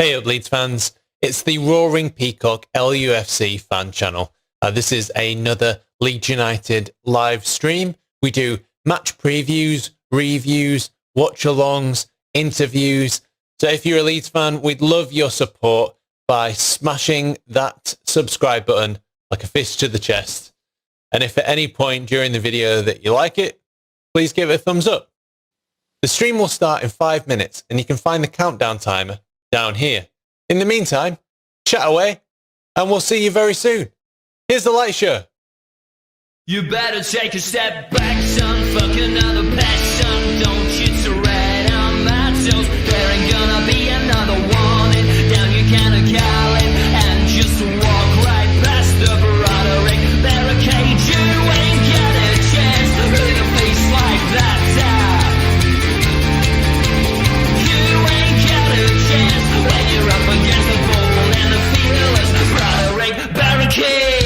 Hey up Leeds fans, it's the Roaring Peacock LUFC fan channel. This is another Leeds United live stream. We do match previews, reviews, watch-alongs, interviews. So if you're a Leeds fan, we'd love your support by smashing that subscribe button like a fist to the chest. And if at any point during the video that you like it, please give it a thumbs up. The stream will start in 5 minutes and you can find the countdown timer down here. In the meantime, chat away and we'll see you very soon. Here's the light show. You better take a step back, son. Fuck another passion. Don't you tread on my toes. There ain't gonna be another warning. Down you can call it and just walk right past the Broderick barricade. You ain't got a chance with a face like that. You ain't got a chance when you're up against the bold and the fearless Broderick barricade.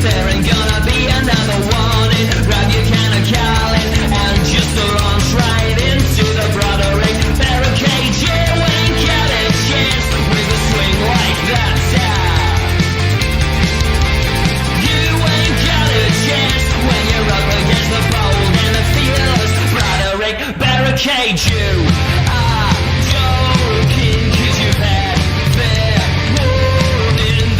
There ain't gonna be another warning. Grab your can of Kalvin and just launch right into the Broderick barricade. You ain't got a chance with a swing like that. You ain't got a chance when you're up against the bold and the fearless Broderick barricade. You are joking 'cause you've had fair warning.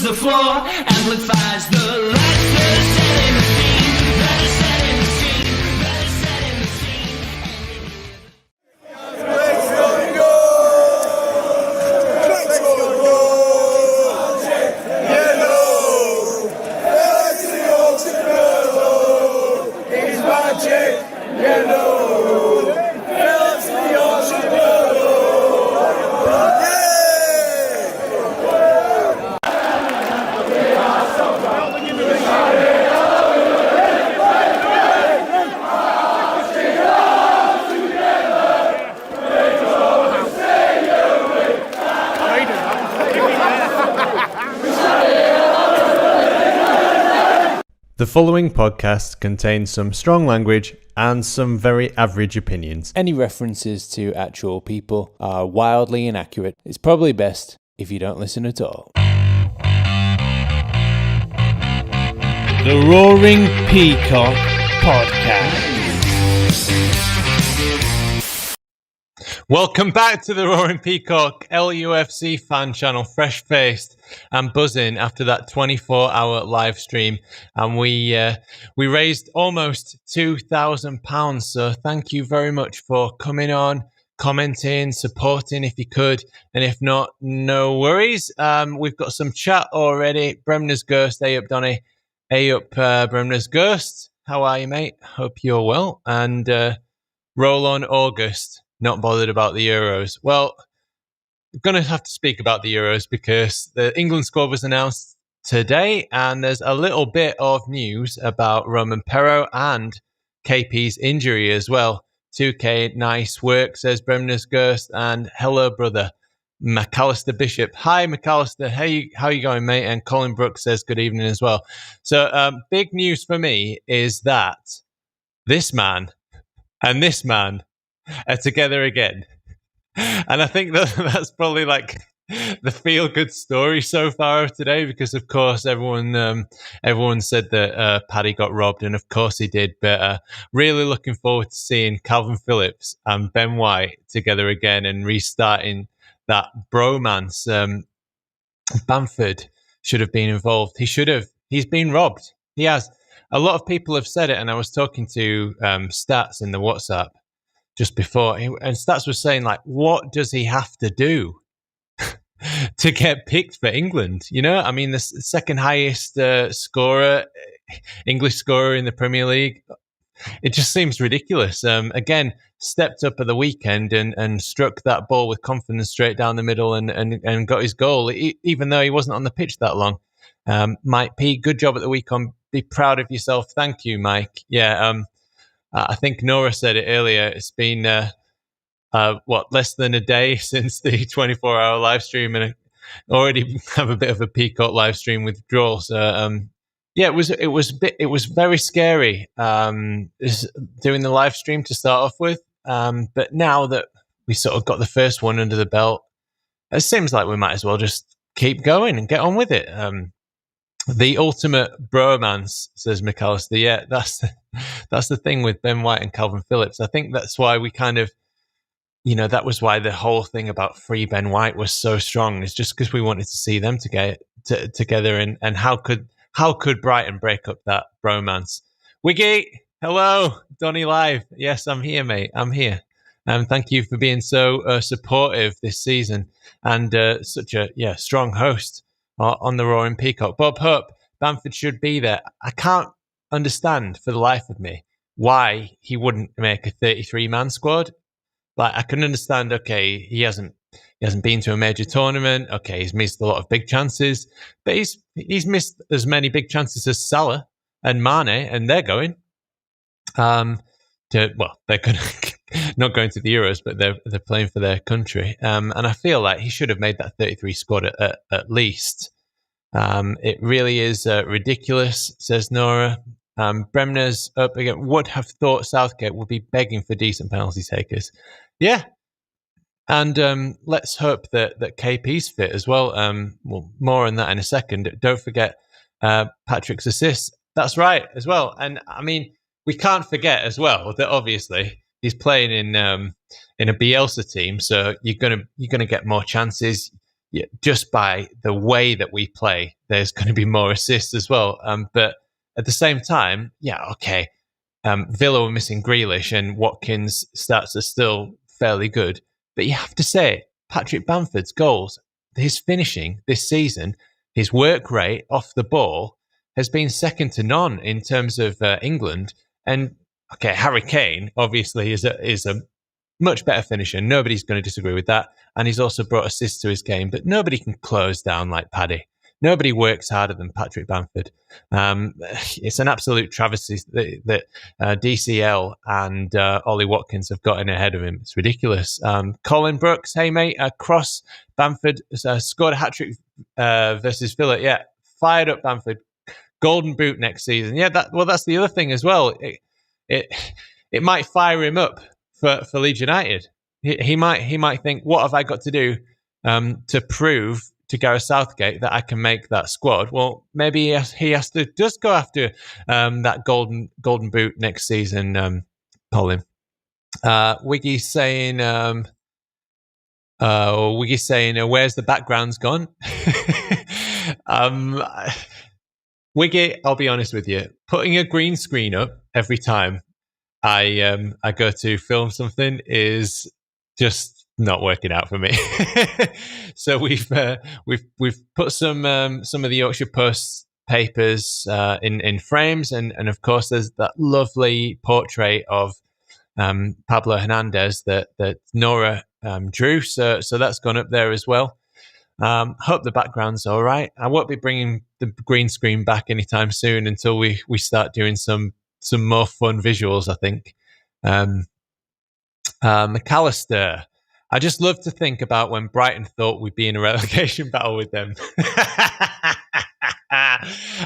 The drunk amplifies the lights that are set in the scene, that are set in the scene, that are set in the scene. Let's go! Let's go! Yellow! Let's go! It's magic! Yellow! Let's go! The following podcast contains some strong language and some very average opinions. Any references to actual people are wildly inaccurate. It's probably best if you don't listen at all. The Roaring Peacock Podcast. Welcome back to the Roaring Peacock LUFC fan channel, fresh-faced and buzzing after that 24-hour live stream, and we raised almost £2,000. So thank you very much for coming on, commenting, supporting if you could, and if not, no worries. We've got some chat already. Bremner's Ghost, hey up Donny, hey up Bremner's Ghost. How are you, mate? Hope you're well. And roll on August. Not bothered about the Euros. Well, we're going to have to speak about the Euros because the England squad was announced today, and there's a little bit of news about Romain Perraud and KP's injury as well. 2K, nice work, says Bremner's Ghost, and hello, brother, McAllister Bishop. Hi, McAllister. Hey, how you going, mate? And Colin Brooks says good evening as well. So, big news for me is that this man and this man are together again, and I think that's probably like the feel-good story so far of today, because of course everyone said that Paddy got robbed, and of course he did. But really looking forward to seeing Kalvin Phillips and Ben White together again and restarting that bromance. Bamford should have been involved. He should have. He's been robbed. He has. A lot of people have said it, and I was talking to Stats in the WhatsApp just before, and Stats was saying, like, what does he have to do to get picked for England? You know, I mean, the second highest English scorer in the Premier League. It just seems ridiculous. Again, stepped up at the weekend and struck that ball with confidence straight down the middle and got his goal, even though he wasn't on the pitch that long. Mike P, good job at the weekend. Be proud of yourself. Thank you, Mike. Yeah, I think Nora said it earlier. It's been, less than a day since the 24-hour live stream, and I already have a bit of a Peacock live stream withdrawal. So, yeah, it was very scary doing the live stream to start off with. But now that we sort of got the first one under the belt, it seems like we might as well just keep going and get on with it. The ultimate bromance, says McAllister. Yeah, that's the thing with Ben White and Kalvin Phillips. I think that's why we kind of, that was why the whole thing about Free Ben White was so strong. It's just because we wanted to see them together, and how could Brighton break up that bromance? Wiggy, hello, Donny Live. Yes, I'm here, mate. I'm here. Thank you for being so supportive this season, and such a strong host on the Roaring Peacock. Bob Hope, Bamford should be there. I can't understand for the life of me why he wouldn't make a 33-man squad. Like, I can understand, okay, he hasn't been to a major tournament. Okay, he's missed a lot of big chances, but he's missed as many big chances as Salah and Mane, and they're going. They're not going to the Euros, but they're playing for their country. And I feel like he should have made that 33 squad at least. It really is ridiculous, says Nora. Bremner's up again. Would have thought Southgate would be begging for decent penalty takers. Yeah. And let's hope that KP's fit as well. More on that in a second. Don't forget Patrick's assist. That's right as well. And I mean, we can't forget as well that obviously he's playing in a Bielsa team, so you're gonna get more chances. Yeah, just by the way that we play, there's going to be more assists as well. But at the same time, okay, Villa were missing Grealish, and Watkins' stats are still fairly good. But you have to say, Patrick Bamford's goals, his finishing this season, his work rate off the ball has been second to none in terms of England. And okay, Harry Kane obviously is a much better finisher. Nobody's going to disagree with that. And he's also brought assists to his game. But nobody can close down like Paddy. Nobody works harder than Patrick Bamford. It's an absolute travesty that DCL and Ollie Watkins have gotten ahead of him. It's ridiculous. Colin Brooks, hey mate, Cross Bamford scored a hat-trick versus Villa. Yeah, fired up Bamford. Golden boot next season. Yeah, that's the other thing as well. It might fire him up for Leeds United. He might think, what have I got to do to prove to Gareth Southgate that I can make that squad? Well, maybe he has to just go after that golden boot next season. Colin. Wiggy saying, where's the background's gone? Wiggy, I'll be honest with you. Putting a green screen up every time I go to film something is just not working out for me. So we've put some of the Yorkshire Post papers in frames, and of course there's that lovely portrait of Pablo Hernandez that Nora drew. So that's gone up there as well. Hope the background's all right. I won't be bringing the green screen back anytime soon until we start doing some more fun visuals, I think. McAllister, I just love to think about when Brighton thought we'd be in a relegation battle with them.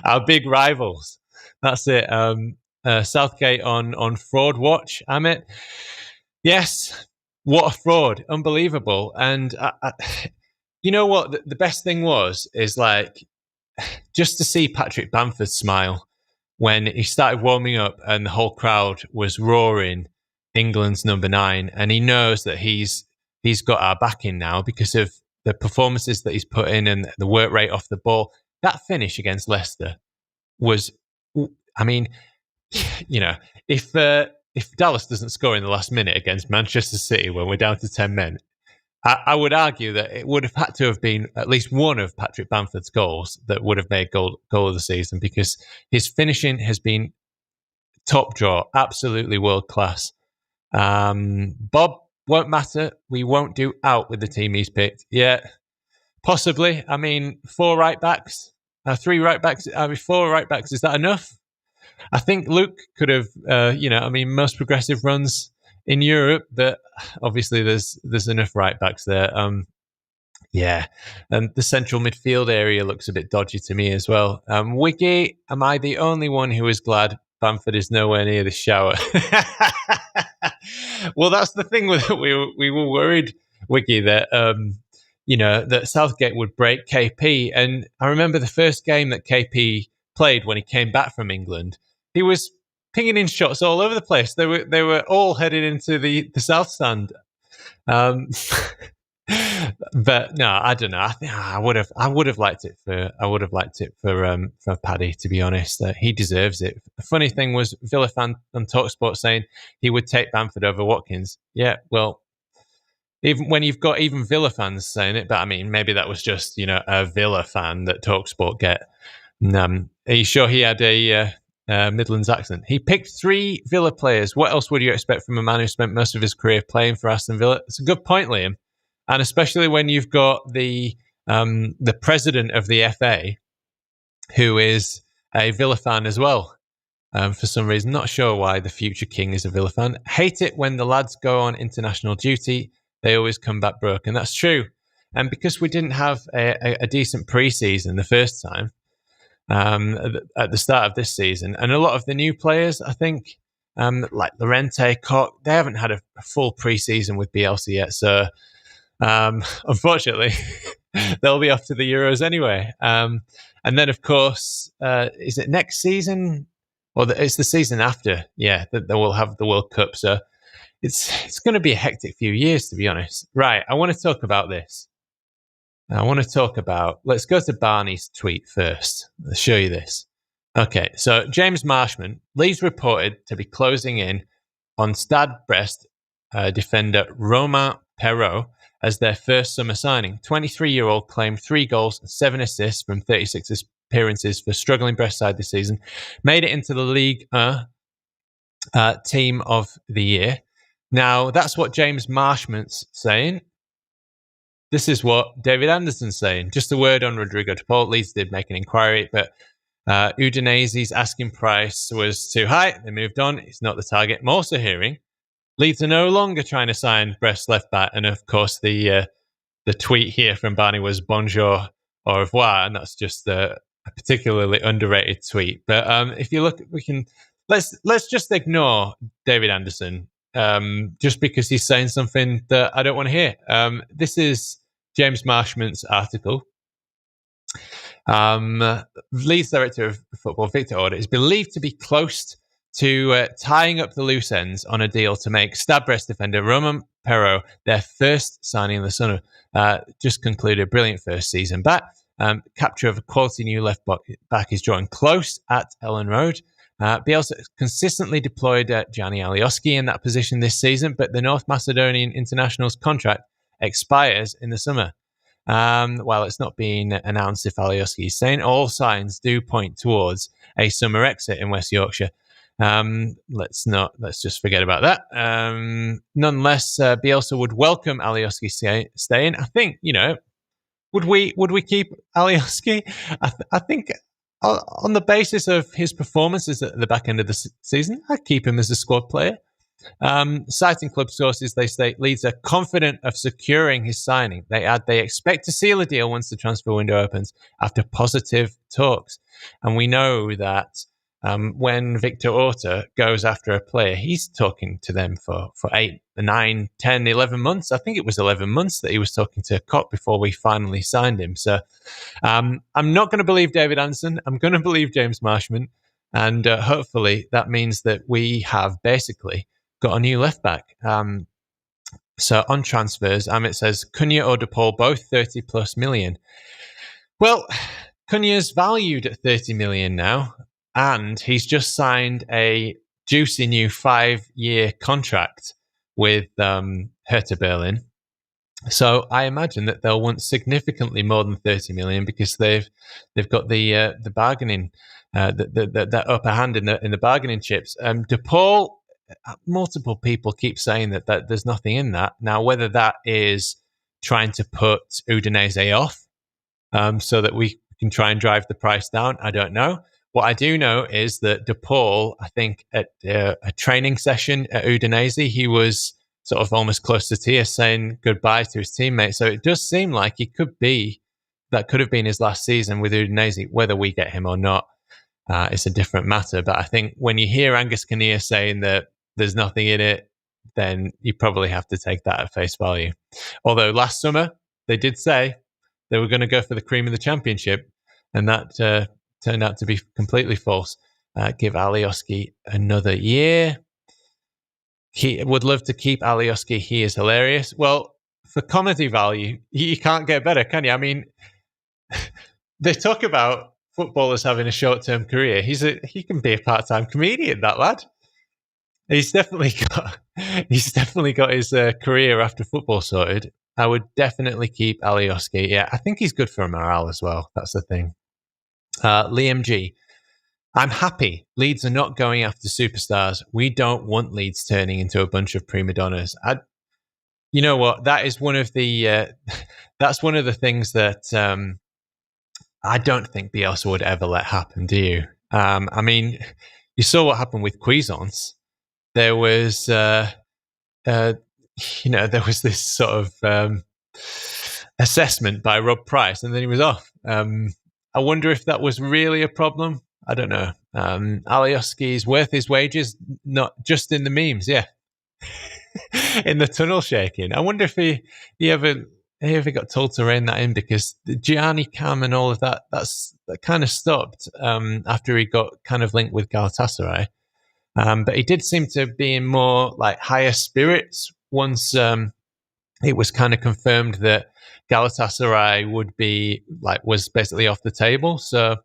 Our big rivals. That's it. Southgate on fraud watch, Amit. Yes, what a fraud. Unbelievable. And you know what? The best thing is like just to see Patrick Bamford smile when he started warming up and the whole crowd was roaring England's number 9, and he knows that he's got our backing now because of the performances that he's put in and the work rate off the ball. That finish against Leicester was, I mean, you know, if Dallas doesn't score in the last minute against Manchester City when we're down to 10 men, I would argue that it would have had to have been at least one of Patrick Bamford's goals that would have made goal of the season, because his finishing has been top draw, absolutely world class. Bob, won't matter. We won't do out with the team he's picked. Yeah, possibly. I mean, 4 right backs, 3 right backs, 4 right backs. Is that enough? I think Luke could have, most progressive runs in Europe, but obviously there's enough right backs there. Yeah, and the central midfield area looks a bit dodgy to me as well. Wiggy, am I the only one who is glad Bamford is nowhere near the shower? Well, that's the thing with it. We were worried, Wiggy, that that Southgate would break KP, and I remember the first game that KP played when he came back from England, he was pinging in shots all over the place. They were all headed into the south stand. But no, I don't know. I think I would have liked it for Paddy, to be honest. He deserves it. The funny thing was Villa fan on TalkSport saying he would take Bamford over Watkins. Yeah, well, even when you've got even Villa fans saying it, but I mean, maybe that was just a Villa fan that TalkSport get. Are you sure he had a Midlands accent? He picked 3 Villa players. What else would you expect from a man who spent most of his career playing for Aston Villa? It's a good point, Liam. And especially when you've got the president of the FA, who is a Villa fan as well, for some reason. Not sure why the future king is a Villa fan. Hate it when the lads go on international duty. They always come back broken. That's true. And because we didn't have a decent pre-season the first time, at the start of this season, and a lot of the new players, I think, like Llorente, Koch, they haven't had a full pre-season with Bielsa yet. So unfortunately, they'll be off to the Euros anyway. And then, of course, is it next season? Or it's the season after, yeah, that we'll have the World Cup. So it's going to be a hectic few years, to be honest. Right, I want to talk about this. Let's go to Barney's tweet first. I'll show you this. Okay, so James Marshman, Leeds reported to be closing in on Stade Brest defender Romain Perraud as their first summer signing. 23-year-old claimed 3 goals and 7 assists from 36 appearances for struggling Brest side this season. Made it into the Ligue 1 team of the year. Now, that's what James Marshman's saying. This is what David Anderson's saying. Just a word on Rodrigo de Paul. Leeds did make an inquiry, but Udinese's asking price was too high. They moved on. It's not the target. I'm also hearing Leeds are no longer trying to sign Brest left back. And of course, the tweet here from Barney was bonjour au revoir, and that's just a particularly underrated tweet. But if you look, let's just ignore David Anderson. Just because he's saying something that I don't want to hear. This is James Marshman's article. Leeds director of football Victor Order is believed to be close to tying up the loose ends on a deal to make Stabres defender Romain Perraud their first signing of the summer. Just concluded a brilliant first season back. Capture of a quality new left back is drawing close at Ellen Road. Bielsa consistently deployed Gianni Alioski in that position this season, but the North Macedonian international's contract expires in the summer. While it's not been announced if Alioski is staying, all signs do point towards a summer exit in West Yorkshire. Let's just forget about that. Nonetheless, Bielsa would welcome Alioski staying. I think, would we keep Alioski? I think on the basis of his performances at the back end of the season, I'd keep him as a squad player. Citing club sources, they state Leeds are confident of securing his signing. They add they expect to seal a deal once the transfer window opens after positive talks. And we know that when Victor Orta goes after a player, he's talking to them for 8, 9, 10, 11 months. I think it was 11 months that he was talking to Koch before we finally signed him. So I'm not going to believe David Anderson. I'm going to believe James Marshman. And hopefully that means that we have basically got a new left back. So on transfers, it says Cunha or De Paul, both 30 plus million. Well, Cunha's valued at 30 million now, and he's just signed a juicy new 5-year contract with Hertha Berlin. So I imagine that they'll want significantly more than 30 million because they've got the bargaining, the upper hand in the bargaining chips. De Paul, multiple people keep saying that there's nothing in that. Now, whether that is trying to put Udinese off so that we can try and drive the price down, I don't know. What I do know is that De Paul, I think at a training session at Udinese, he was sort of almost close to tears saying goodbye to his teammates. So it does seem like that could have been his last season with Udinese. Whether we get him or not, it's a different matter. But I think when you hear Angus Kinnear saying that there's nothing in it, then you probably have to take that at face value. Although last summer, they did say they were going to go for the cream of the championship, and that turned out to be completely false. Give Alioski another year. He would love to keep Alioski. He is hilarious. Well, for comedy value, you can't get better, can you? I mean, they talk about footballers having a short-term career. He can be a part-time comedian, that lad. He's definitely got his career after football sorted. I would definitely keep Alioski. Yeah, I think he's good for morale as well. That's the thing. Liam G. I'm happy Leeds are not going after superstars. We don't want Leeds turning into a bunch of prima donnas. You know what? That is one of the that's one of the things that I don't think Bielsa would ever let happen. Do you? I mean, you saw what happened with Cuisance. There was, there was this sort of assessment by Rob Price, and then he was off. I wonder if that was really a problem. I don't know. Alioski's worth his wages, not just in the memes, yeah. In the tunnel shaking. I wonder if he ever got told to rein that in, because the Gianni Cam and all of that kind of stopped after he got kind of linked with Galatasaray. But he did seem to be in more like higher spirits once it was kind of confirmed that Galatasaray was basically off the table. So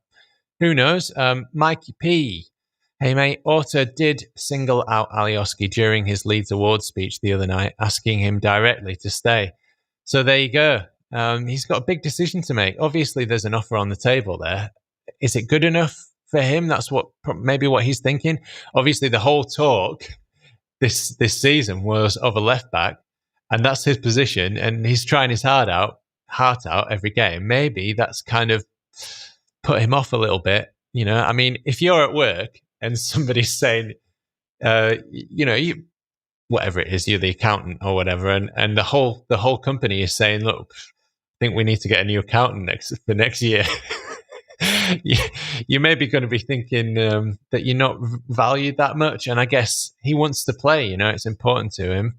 who knows? Mikey P. Hey mate, Orta did single out Alioski during his Leeds Awards speech the other night, asking him directly to stay. So there you go. He's got a big decision to make. Obviously, there's an offer on the table there. Is it good enough for him? That's maybe what he's thinking. Obviously, the whole talk this season was of a left back, and that's his position, and he's trying his heart out every game. Maybe that's kind of put him off a little bit. You know, I mean, if you're at work and somebody's saying, whatever it is, you're the accountant or whatever, and the whole company is saying, look, I think we need to get a new accountant for next year. You may be going to be thinking that you're not valued that much, and I guess he wants to play. You know, it's important to him,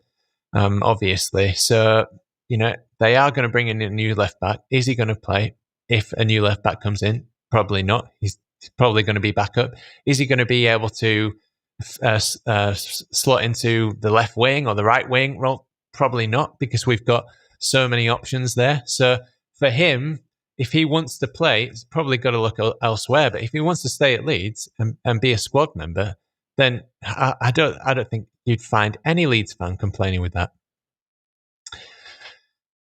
obviously. So, they are going to bring in a new left back. Is he going to play if a new left back comes in? Probably not. He's probably going to be back up. Is he going to be able to slot into the left wing or the right wing? Well, probably not, because we've got so many options there. So for him, if he wants to play, he's probably got to look elsewhere. But if he wants to stay at Leeds and be a squad member, then I don't think you'd find any Leeds fan complaining with that.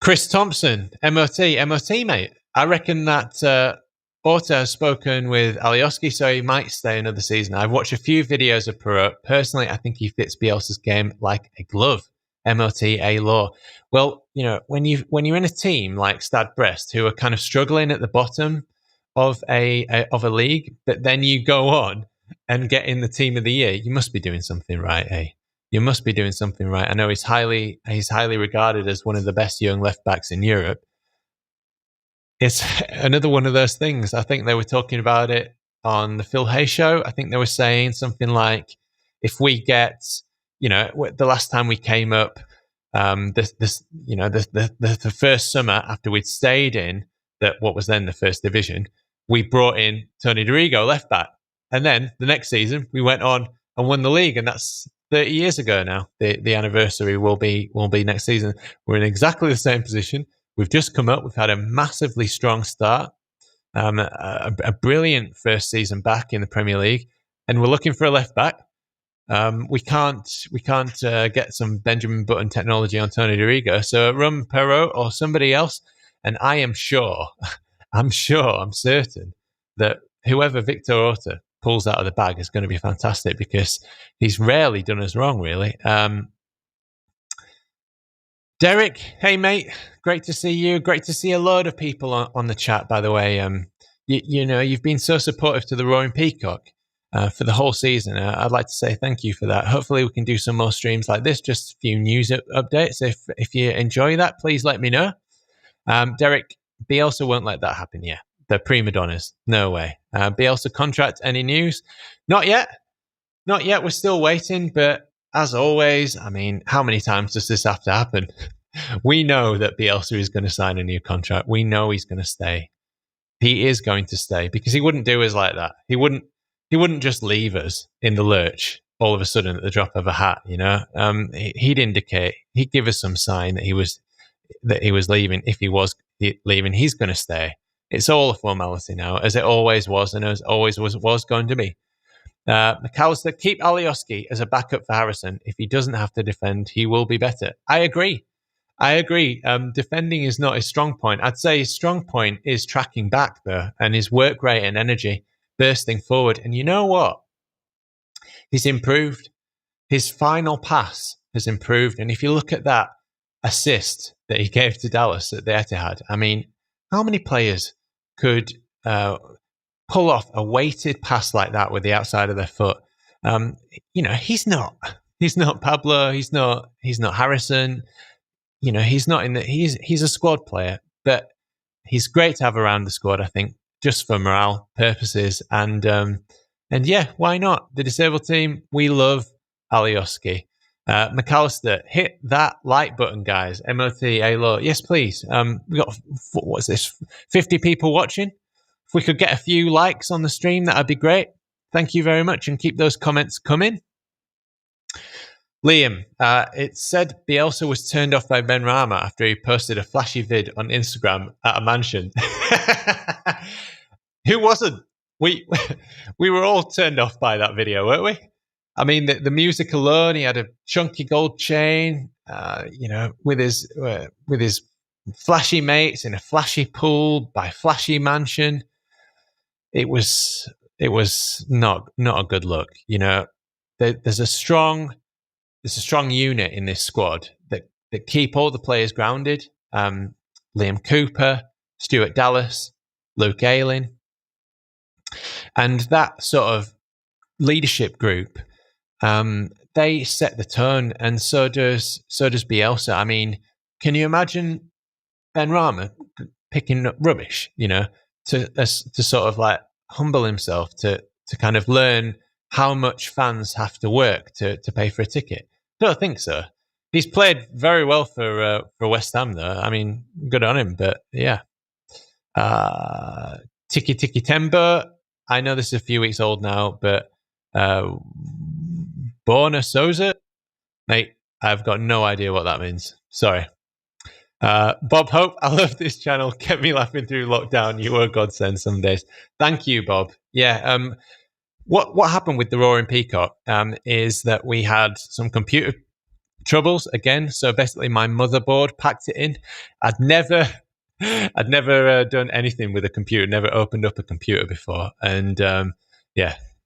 Chris Thompson, MOT, mate. I reckon that Orta has spoken with Alioski, so he might stay another season. I've watched a few videos of Perraud. Personally, I think he fits Bielsa's game like a glove. MOT, A-Law. Well, you know, when you're in a team like Stade Brest, who are kind of struggling at the bottom of a league, but then you go on and get in the team of the year, you must be doing something right, eh? You must be doing something right. I know he's highly regarded as one of the best young left backs in Europe. It's another one of those things. I think they were talking about it on the Phil Hay show. I think they were saying something like, if we get, you know, the last time we came up, the first summer after we'd stayed in what was then the first division, we brought in Tony Dorigo, left back, and then the next season we went on and won the league, and that's 30 years ago now. The anniversary will be next season. We're in exactly the same position. We've just come up. We've had a massively strong start, a brilliant first season back in the Premier League, and we're looking for a left back. We can't get some Benjamin Button technology on Tony Dorigo. So Romain Perraud or somebody else, and I am sure, I'm certain that whoever Victor Orta pulls out of the bag is going to be fantastic, because he's rarely done us wrong, really. Derek, hey mate, great to see you. Great to see a load of people on the chat, by the way. You know, you've been so supportive to the Roaring Peacock for the whole season. I'd like to say thank you for that. Hopefully we can do some more streams like this, just a few news updates. If you enjoy that, please let me know. Derek, Bielsa won't let that happen yet. They're prima donnas. No way. Bielsa contract, any news? Not yet. We're still waiting, but as always, I mean, how many times does this have to happen? We know that Bielsa is going to sign a new contract. We know he's going to stay. He is going to stay, because he wouldn't do us like that. He wouldn't just leave us in the lurch all of a sudden at the drop of a hat, you know. He'd indicate, he'd give us some sign that he was leaving. If he was leaving, he's going to stay. It's all a formality now, as it always was, and as always was going to be. McAllister, keep Alioski as a backup for Harrison. If he doesn't have to defend, he will be better. I agree. Defending is not his strong point. I'd say his strong point is tracking back, though, and his work rate and energy, bursting forward. And you know what? He's improved. His final pass has improved. And if you look at that assist that he gave to Dallas at the Etihad, I mean, how many players could pull off a weighted pass like that with the outside of their foot? You know, he's not Pablo. He's not Harrison. You know, he's a squad player, but he's great to have around the squad, I think, just for morale purposes. And yeah, why not? The disabled team, we love Alioski. McAllister, hit that like button, guys. MOT, A-Law. Yes, please. We got, what's this, 50 people watching? If we could get a few likes on the stream, that'd be great. Thank you very much, and keep those comments coming. Liam, it said Bielsa was turned off by Ben Rama after he posted a flashy vid on Instagram at a mansion. Who wasn't? We were all turned off by that video, weren't we? I mean, the music alone. He had a chunky gold chain, you know, with his flashy mates in a flashy pool by flashy mansion. It was not a good look. You know, there's a strong unit in this squad that keep all the players grounded. Liam Cooper, Stuart Dallas, Luke Ayling, and that sort of leadership group. They set the tone, and so does Bielsa. I mean, can you imagine Ben Rama picking up rubbish? You know, to sort of like humble himself to kind of learn how much fans have to work to pay for a ticket. Don't think so. He's played very well for West Ham, though. I mean, good on him. But yeah, Tiki Tiki Tembo. I know this is a few weeks old now, but Borna Souza. Mate, I've got no idea what that means. Sorry. Bob Hope, I love this channel. Kept me laughing through lockdown. You were a godsend some days. Thank you, Bob. Yeah. What happened with the Roaring Peacock is that we had some computer troubles again. So basically, my motherboard packed it in. I'd never done anything with a computer. Never opened up a computer before, and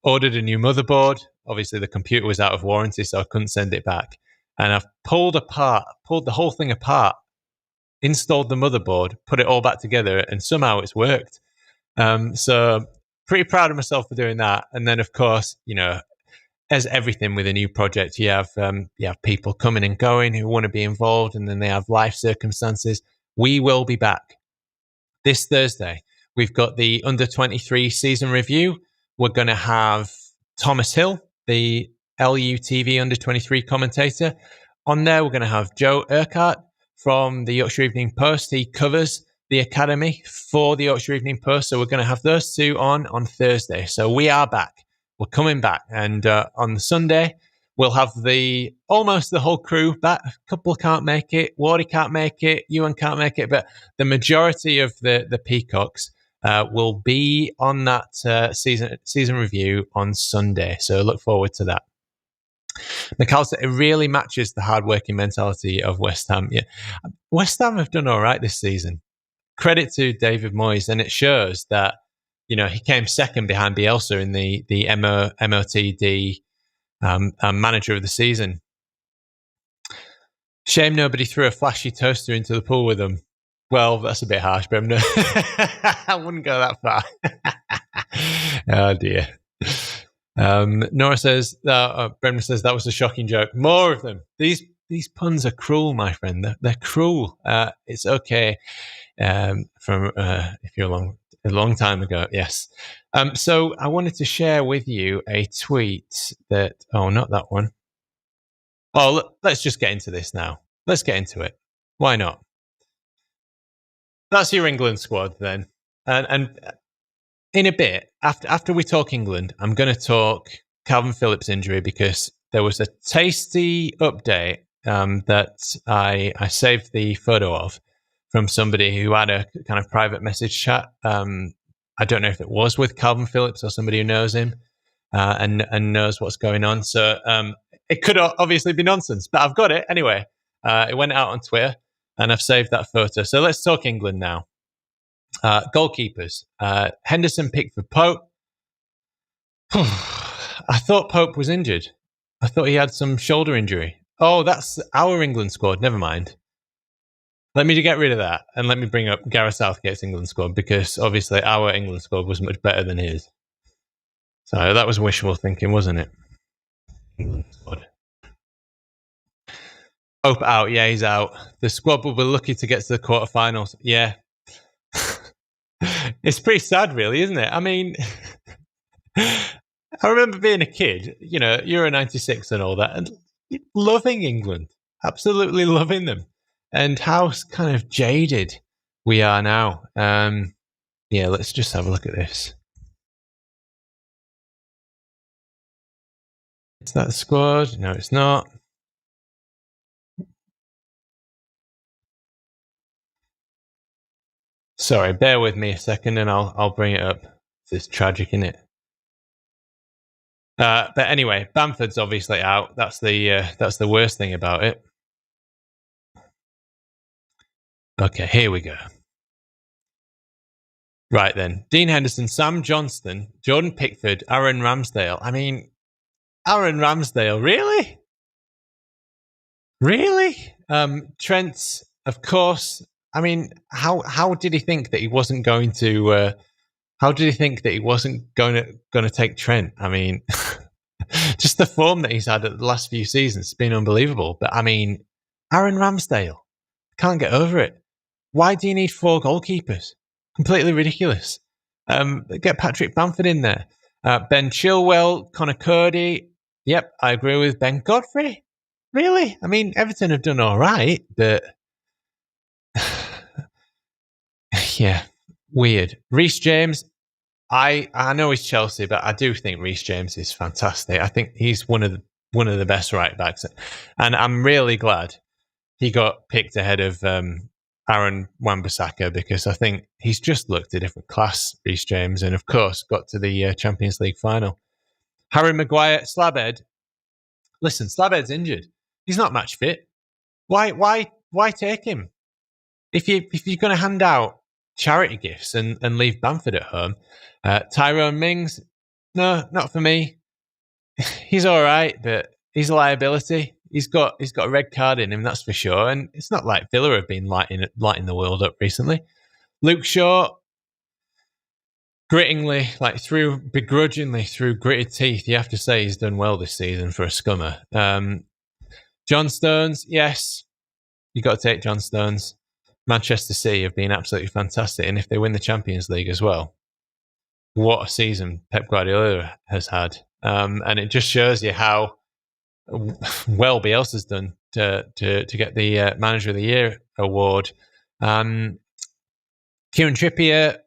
ordered a new motherboard. Obviously, the computer was out of warranty, so I couldn't send it back. And I've pulled the whole thing apart, installed the motherboard, put it all back together, and somehow it's worked. So pretty proud of myself for doing that. And then, of course, as everything with a new project, you have people coming and going who want to be involved, and then they have life circumstances. We will be back this Thursday. We've got the under-23 season review. We're going to have Thomas Hill, the LUTV under-23 commentator, on there. We're going to have Joe Urquhart from the Yorkshire Evening Post. He covers the academy for the Yorkshire Evening Post. So we're going to have those two on Thursday. So we are back. We're coming back. And on the Sunday, we'll have almost the whole crew back. A couple can't make it. Wardy can't make it. Ewan can't make it. But the majority of the Peacocks will be on that season review on Sunday. So look forward to that. McAllister, it really matches the hard-working mentality of West Ham. Yeah, West Ham have done all right this season. Credit to David Moyes, and it shows that he came second behind Bielsa in the MOTD manager of the season. Shame nobody threw a flashy toaster into the pool with them. Well, that's a bit harsh, but I wouldn't go that far. Oh dear. Nora says, Bremner says that was a shocking joke. More of them. These puns are cruel, my friend. They're cruel. It's okay. From if you're a long time ago, yes. So I wanted to share with you a tweet that. Oh, not that one. Oh, look, let's just get into this now. Let's get into it. Why not? That's your England squad then, and in a bit, after we talk England, I'm going to talk Kalvin Phillips injury, because there was a tasty update that I saved the photo of from somebody who had a kind of private message chat. I don't know if it was with Kalvin Phillips or somebody who knows him and knows what's going on. So it could obviously be nonsense, but I've got it anyway. It went out on Twitter, and I've saved that photo. So let's talk England now. Goalkeepers. Henderson, Pickford, Pope. I thought Pope was injured. I thought he had some shoulder injury. Oh, that's our England squad. Never mind. Let me get rid of that, and let me bring up Gareth Southgate's England squad, because obviously our England squad was much better than his. So that was wishful thinking, wasn't it? England squad. Pope out. Yeah, he's out. The squad will be lucky to get to the quarterfinals. Yeah. It's pretty sad, really, isn't it? I mean, I remember being a kid, Euro 96 and all that, and loving England, absolutely loving them, and how kind of jaded we are now. Yeah, let's just have a look at this. Is that the squad? No, it's not. Sorry, bear with me a second, and I'll bring it up. It's tragic, isn't it? But anyway, Bamford's obviously out. That's the worst thing about it. Okay, here we go. Right then, Dean Henderson, Sam Johnston, Jordan Pickford, Aaron Ramsdale. I mean, Aaron Ramsdale, really? Really? Trent, of course. I mean, how did he think that he wasn't going to? How did he think that he wasn't going to take Trent? I mean, just the form that he's had at the last few seasons has been unbelievable. But I mean, Aaron Ramsdale, can't get over it. Why do you need 4 goalkeepers? Completely ridiculous. Get Patrick Bamford in there. Ben Chilwell, Connor Cody. Yep, I agree with Ben Godfrey. Really? I mean, Everton have done all right, but yeah, weird. Reece James, I know he's Chelsea, but I do think Reece James is fantastic. I think he's one of one of the best right backs. And I'm really glad he got picked ahead of Aaron Wan-Bissaka, because I think he's just looked a different class, Reece James, and of course got to the Champions League final. Harry Maguire, Slabhead. Listen, Slabhead's injured. He's not match fit. Why take him? If you're going to hand out charity gifts and leave Bamford at home, Tyrone Mings, no, not for me. He's all right, but he's a liability. He's got a red card in him, that's for sure. And it's not like Villa have been lighting the world up recently. Luke Shaw, begrudgingly through gritted teeth, you have to say he's done well this season for a scummer. John Stones, yes, you got to take John Stones. Manchester City have been absolutely fantastic, and if they win the Champions League as well, what a season Pep Guardiola has had. And it just shows you how well Bielsa's done to get the Manager of the Year award. Kieran Trippier,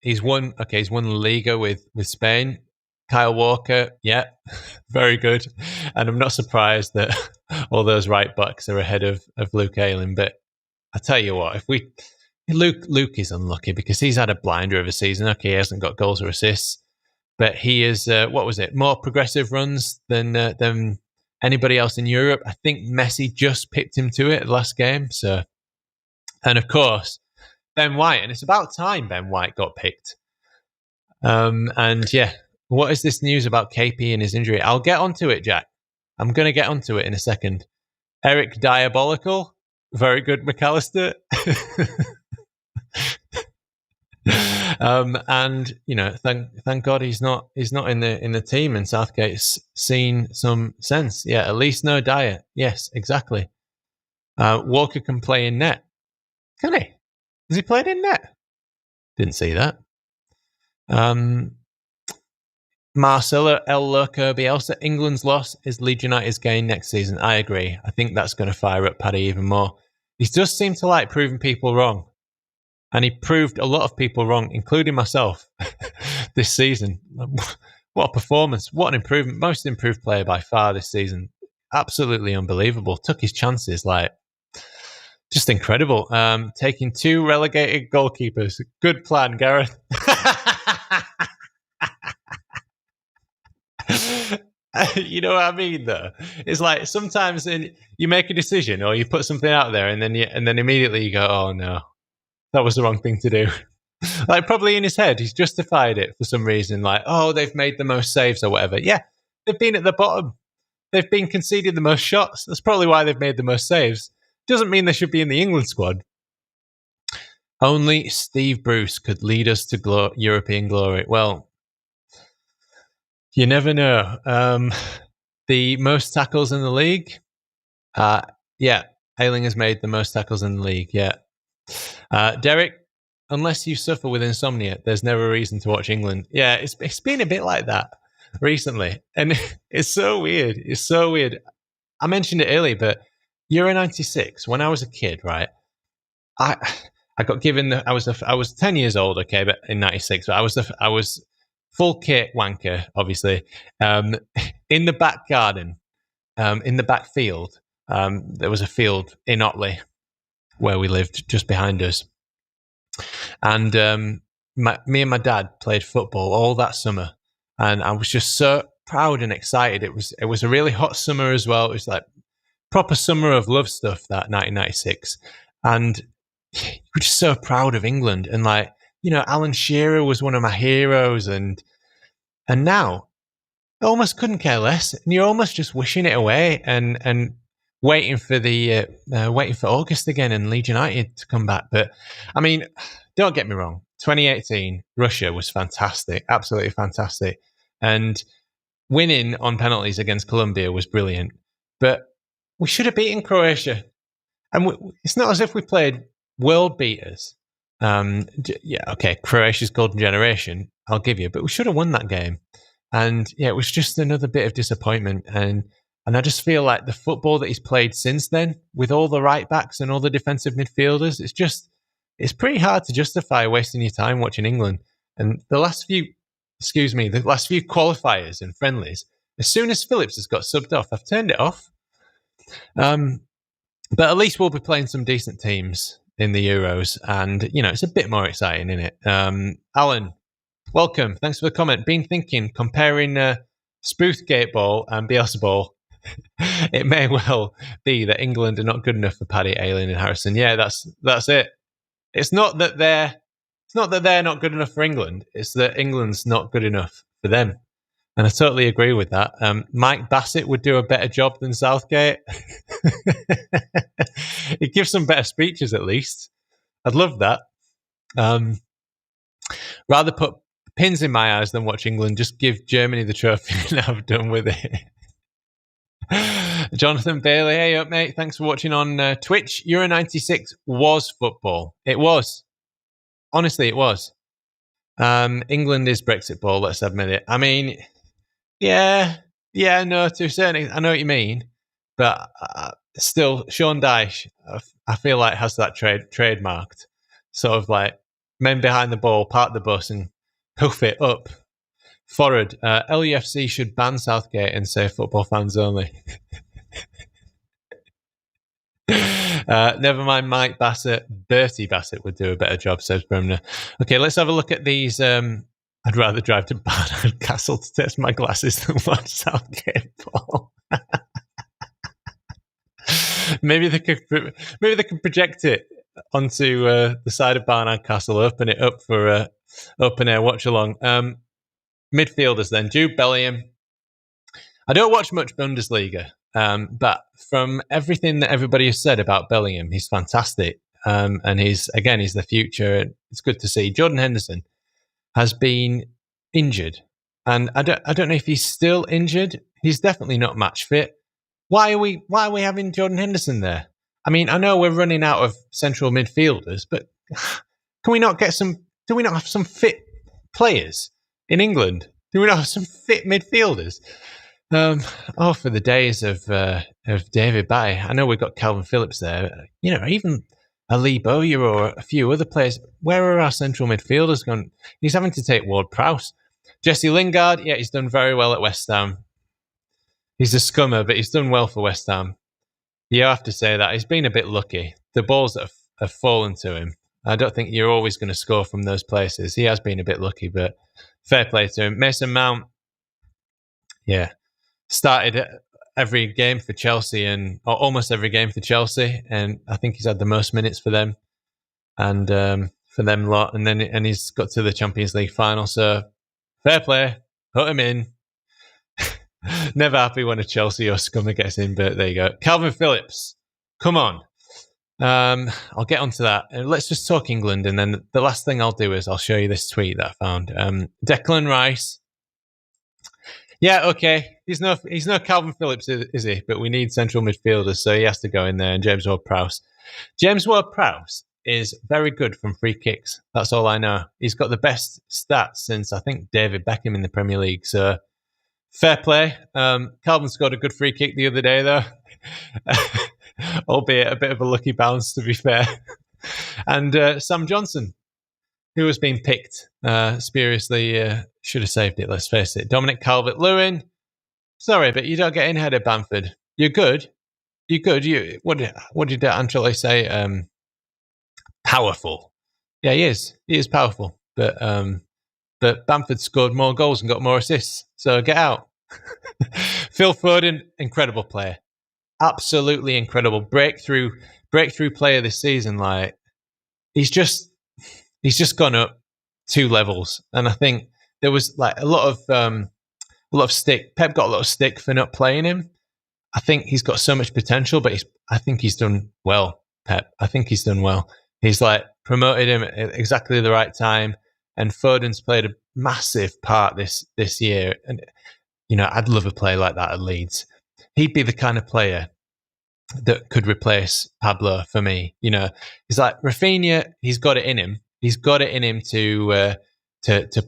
he's won La Liga with Spain. Kyle Walker, yeah, very good. And I'm not surprised that all those right backs are ahead of Luke Ayling. But I tell you what, Luke is unlucky because he's had a blinder of a season. Okay, he hasn't got goals or assists, but he is more progressive runs than anybody else in Europe. I think Messi just picked him to it last game. So, and of course, Ben White, and it's about time Ben White got picked. And yeah, what is this news about KP and his injury? I'll get onto it, Jack. I'm going to get onto it in a second. Eric Diabolical, very good, McAllister. And thank God he's not in the team, and Southgate's seen some sense. Yeah, at least no Dyer. Yes, exactly. Walker can play in net. Can he? Has he played in net? Didn't see that. Marcelo El Loco Bielsa, England's loss is Leeds United's gain next season. I agree. I think that's going to fire up Paddy even more. He does seem to like proving people wrong. And he proved a lot of people wrong, including myself, this season. What a performance. What an improvement. Most improved player by far this season. Absolutely unbelievable. Took his chances, just incredible. Taking 2 relegated goalkeepers. Good plan, Gareth. You know what I mean, though? It's like sometimes you make a decision or you put something out there and then immediately you go, oh no, that was the wrong thing to do. Probably in his head, he's justified it for some reason. They've made the most saves or whatever. Yeah, they've been at the bottom. They've been conceded the most shots. That's probably why they've made the most saves. Doesn't mean they should be in the England squad. Only Steve Bruce could lead us to European glory. Well, you never know. The most tackles in the league? Yeah, Ayling has made the most tackles in the league, yeah. Derek, unless you suffer with insomnia, there's never a reason to watch England. Yeah, it's been a bit like that recently. And it's so weird. It's so weird. I mentioned it earlier, but Euro 96, when I was a kid, right? I got given I was 10 years old, okay, but in 96, but I was full kit wanker, obviously. In the back garden, in the back field, there was a field in Otley where we lived, just behind us. And me and my dad played football all that summer, and I was just so proud and excited. It was a really hot summer as well. It was like proper summer of love stuff, that 1996, and we're just so proud of England. And Alan Shearer was one of my heroes, and now I almost couldn't care less, and you're almost just wishing it away and waiting for August again and Leeds United to come back. But I mean, don't get me wrong, 2018 Russia was fantastic, absolutely fantastic, and winning on penalties against Colombia was brilliant. But we should have beaten Croatia, and it's not as if we played world beaters. Yeah, okay, Croatia's golden generation, I'll give you, but we should have won that game. And yeah, it was just another bit of disappointment. And I just feel like the football that he's played since then, with all the right backs and all the defensive midfielders, it's pretty hard to justify wasting your time watching England. And the last few qualifiers and friendlies as soon as Phillips has got subbed off, I've turned it off. But at least we'll be playing some decent teams in the Euros, and it's a bit more exciting, isn't it? Alan, welcome. Thanks for the comment. Been thinking, comparing Spoothgate Ball and Bielsa Ball. It may well be that England are not good enough for Paddy, Ayling, and Harrison. Yeah, that's it. It's not that they're not good enough for England. It's that England's not good enough for them. And I totally agree with that. Mike Bassett would do a better job than Southgate. He'd give some better speeches at least. I'd love that. Rather put pins in my eyes than watch England. Just give Germany the trophy and have done with it. Jonathan Bailey, hey up mate. Thanks for watching on Twitch. Euro 96 was football. It was. Honestly, it was. England is Brexit ball, let's admit it. I mean, yeah, no, to a certain extent, I know what you mean, but still, Sean Dyche, I feel like has that trademarked, sort of like men behind the ball, park the bus and hoof it up forward. LUFC should ban Southgate and say football fans only. Never mind Mike Bassett. Bertie Bassett would do a better job, says Bremner. Okay, let's have a look at these. I'd rather drive to Barnard Castle to test my glasses than watch Southgate ball. Maybe they could project it onto the side of Barnard Castle, open it up for open air watch along. Midfielders then. Jude Bellingham. I don't watch much Bundesliga, but from everything that everybody has said about Bellingham, he's fantastic. And he's the future. It's good to see. Jordan Henderson has been injured, and I don't know if he's still injured. He's definitely not match fit. Why are we having Jordan Henderson there? I mean, I know we're running out of central midfielders, but can we not get some? Do we not have some fit players in England? Do we not have some fit midfielders? For the days of David Batty. I know we've got Kalvin Phillips there. Even Ali Bowyer or a few other players. Where are our central midfielders gone? He's having to take Ward-Prowse. Jesse Lingard, yeah, he's done very well at West Ham. He's a scummer, but he's done well for West Ham. You have to say that. He's been a bit lucky. The balls that have fallen to him. I don't think you're always going to score from those places. He has been a bit lucky, but fair play to him. Mason Mount, yeah, started every game for Chelsea or almost every game for Chelsea, and I think he's had the most minutes for them and for them lot. And he's got to the Champions League final, so fair play, put him in. Never happy when a Chelsea or scummer gets in, but there you go. Kalvin Phillips, come on. I'll get onto that. Let's just talk England, and then the last thing I'll do is I'll show you this tweet that I found. Declan Rice. Yeah, okay. He's no Kalvin Phillips, is he? But we need central midfielders, so he has to go in there. And James Ward-Prowse. James Ward-Prowse is very good from free kicks. That's all I know. He's got the best stats since, I think, David Beckham in the Premier League. So, fair play. Kalvin scored a good free kick the other day, though. Albeit a bit of a lucky bounce, to be fair. And Sam Johnson, who has been picked spuriously, should have saved it, let's face it. Dominic Calvert-Lewin, sorry, but you don't get in ahead of Bamford. You're good. What did Ancelotti say? Powerful. Yeah, he is. He is powerful. But Bamford scored more goals and got more assists. So get out. Phil Foden, incredible player. Absolutely incredible. Breakthrough player this season. Like, he's just gone up 2 levels. And I think there was like a lot of stick. Pep got a lot of stick for not playing him. I think he's got so much potential, but I think he's done well, Pep. I think he's done well. He's like promoted him at exactly the right time, and Foden's played a massive part this year. And I'd love a player like that at Leeds. He'd be the kind of player that could replace Pablo for me. He's like Rafinha. He's got it in him. He's got it in him to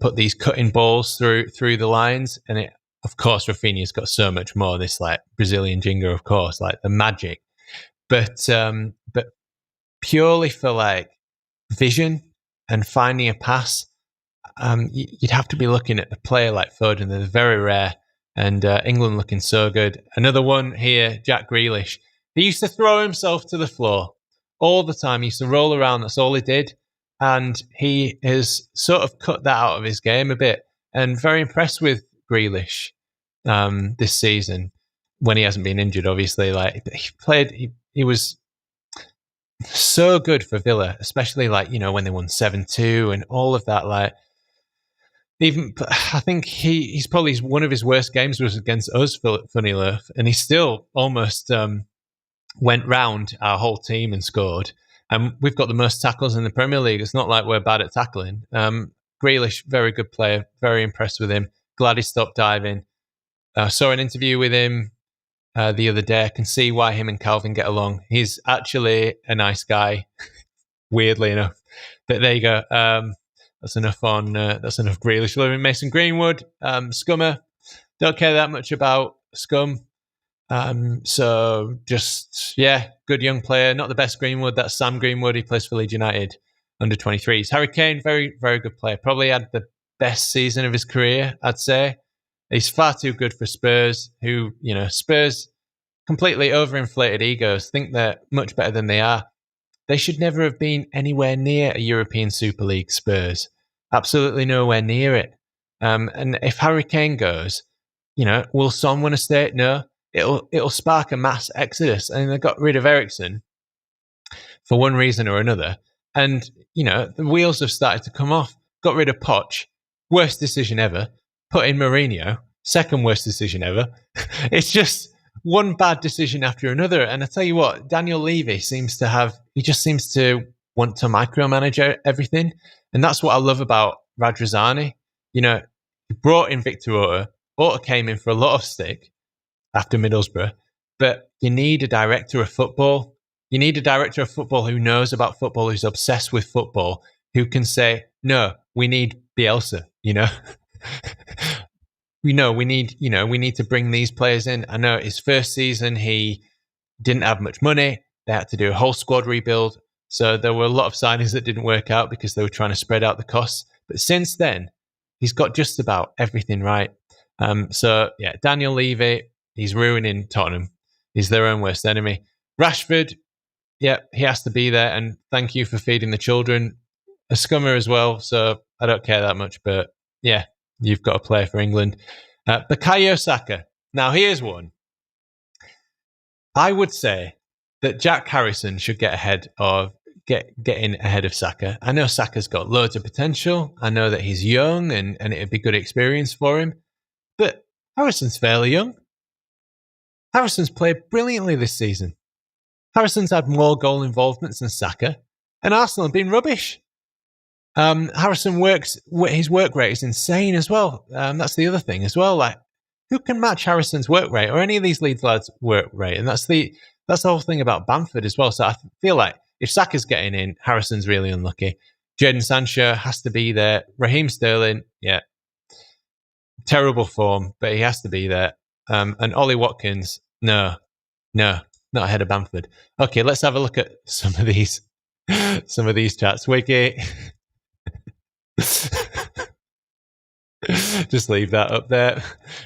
put these cutting balls through the lines. And of course, Rafinha's got so much more. This like Brazilian jingle, of course, like the magic. But purely for like vision and finding a pass, you'd have to be looking at a player like Foden. They're very rare. And England looking so good. Another one here, Jack Grealish. He used to throw himself to the floor all the time. He used to roll around. That's all he did. And he has sort of cut that out of his game a bit. And very impressed with Grealish this season when he hasn't been injured, obviously. Like he was so good for Villa, especially when they won 7-2 and all of that. Like, even I think he's probably one of his worst games was against us, funny enough, and he still almost went round our whole team and scored. And we've got the most tackles in the Premier League. It's not like we're bad at tackling. Grealish, very good player. Very impressed with him. Glad he stopped diving. Saw an interview with him the other day. I can see why him and Kalvin get along. He's actually a nice guy, weirdly enough. But there you go. That's enough Grealish. Mason Greenwood, scummer. Don't care that much about scum. So just, good young player. Not the best Greenwood. That's Sam Greenwood. He plays for Leeds United under 23s. Harry Kane, very, very good player. Probably had the best season of his career, I'd say. He's far too good for Spurs, who, Spurs completely overinflated egos, think they're much better than they are. They should never have been anywhere near a European Super League, Spurs. Absolutely nowhere near it. And if Harry Kane goes, will Son want to stay? No. It'll spark a mass exodus. And they got rid of Eriksen for one reason or another. And, the wheels have started to come off. Got rid of Poch. Worst decision ever. Put in Mourinho. Second worst decision ever. It's just one bad decision after another. And I tell you what, Daniel Levy seems to want to micromanage everything. And that's what I love about Radrizzani. He brought in Victor Orta. Orta came in for a lot of stick after Middlesbrough. But you need a director of football. You need a director of football who knows about football, who's obsessed with football, who can say, no, we need Bielsa, we need to bring these players in. I know his first season, he didn't have much money. They had to do a whole squad rebuild. So there were a lot of signings that didn't work out because they were trying to spread out the costs. But since then, he's got just about everything right. Daniel Levy, he's ruining Tottenham. He's their own worst enemy. Rashford, he has to be there. And thank you for feeding the children. A scummer as well. So I don't care that much. But you've got to play for England. Bukayo Saka. Now, here's one. I would say that Jack Harrison should get in ahead of Saka. I know Saka's got loads of potential. I know that he's young and it'd be good experience for him. But Harrison's fairly young. Harrison's played brilliantly this season. Harrison's had more goal involvements than Saka. And Arsenal have been rubbish. Harrison his work rate is insane as well. That's the other thing as well. Like, who can match Harrison's work rate or any of these Leeds lads' work rate? And that's the whole thing about Bamford as well. So I feel like if Saka's getting in, Harrison's really unlucky. Jadon Sancho has to be there. Raheem Sterling, terrible form, but he has to be there. And Ollie Watkins, no, not ahead of Bamford. Okay, let's have a look at some of these chats. Wiki. Just leave that up there.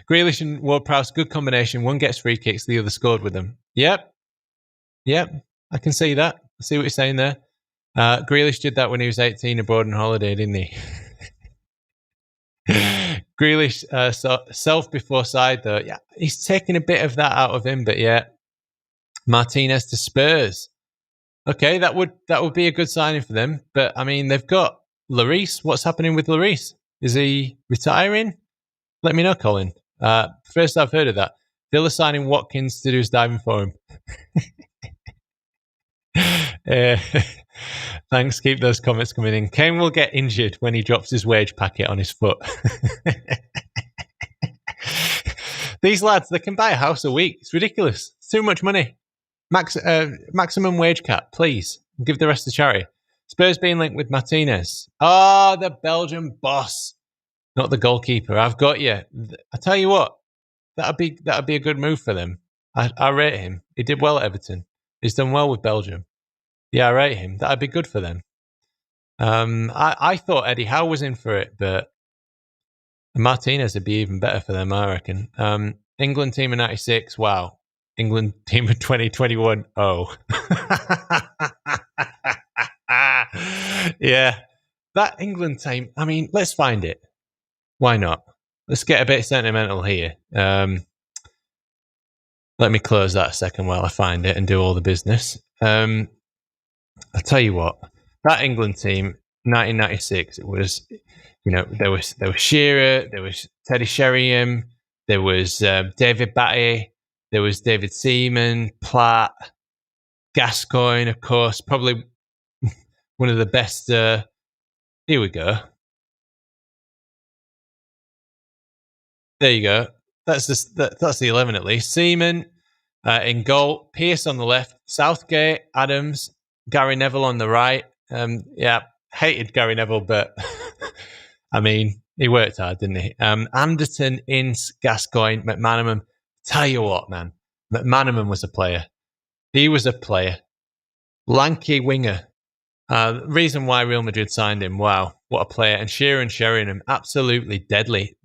Grealish and Ward-Prowse, good combination. One gets free kicks, the other scored with them. Yep, I can see that. I see what you're saying there. Grealish did that when he was 18 abroad on holiday, didn't he? Grealish, self before side, though. Yeah, he's taking a bit of that out of him, but Martinez to Spurs. Okay, that would be a good signing for them. But, I mean, they've got Lloris. What's happening with Lloris? Is he retiring? Let me know, Colin. First I've heard of that. Villa signing Watkins to do his diving for him. Thanks. Keep those comments coming in. Kane will get injured when he drops his wage packet on his foot. These lads, they can buy a house a week. It's ridiculous. It's too much money. Maximum wage cap, please. Give the rest to charity. Spurs being linked with Martinez. The Belgian boss. Not the goalkeeper. I've got you. I tell you what, that'd be a good move for them. I rate him. He did well at Everton. He's done well with Belgium. Yeah, I rate him. That'd be good for them. I thought Eddie Howe was in for it, but Martinez would be even better for them, I reckon. England team of 96, wow. England team of 2021, oh. Yeah, that England team, I mean, let's find it. Why not? Let's get a bit sentimental here. Let me close that a second while I find it and do all the business. I'll tell you what, that England team, 1996, it was, there was Shearer, there was Teddy Sheringham, there was David Batty, there was David Seaman, Platt, Gascoigne, of course, probably one of the best. Here we go. There you go. That's the 11 at least. Seaman in goal, Pearce on the left, Southgate, Adams, Gary Neville on the right. Yeah, hated Gary Neville, but I mean, he worked hard, didn't he? Anderton, Ince, Gascoigne, McManaman. Tell you what, man, McManaman was a player. He was a player. Lanky winger. Reason why Real Madrid signed him. Wow, what a player. And Shearer and Sheringham, absolutely deadly.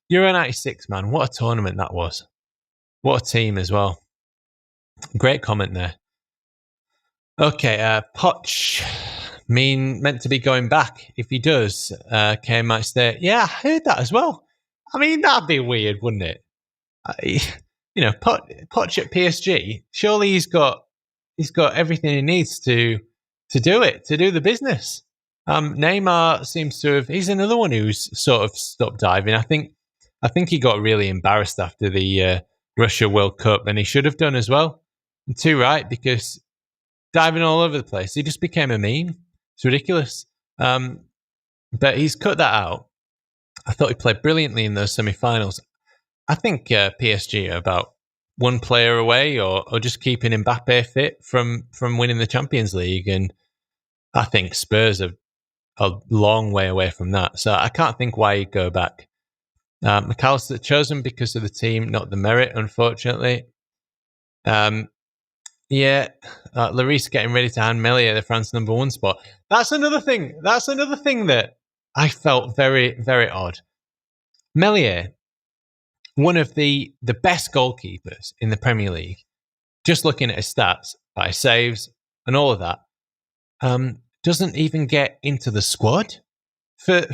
Euro 96, man. What a tournament that was. What a team as well. Great comment there. Okay, Poch meant to be going back. If he does, Kane might stay. Yeah, I heard that as well. I mean, that'd be weird, wouldn't it? Poch at PSG. Surely he's got everything he needs to do it, to do the business. Neymar seems to have. He's another one who's sort of stopped diving. I think he got really embarrassed after the Russia World Cup, and he should have done as well. And too right, because diving all over the place, he just became a meme. It's ridiculous. But he's cut that out. I thought he played brilliantly in those semi-finals. I think PSG are about one player away, or just keeping Mbappe fit from winning the Champions League, and I think Spurs are a long way away from that. So I can't think why he'd go back. McAllister chosen because of the team, not the merit, unfortunately. Lloris getting ready to hand Meslier the France #1 spot. That's another thing. That I felt very, very odd. Meslier, one of the best goalkeepers in the Premier League, just looking at his stats, by saves and all of that, doesn't even get into the squad for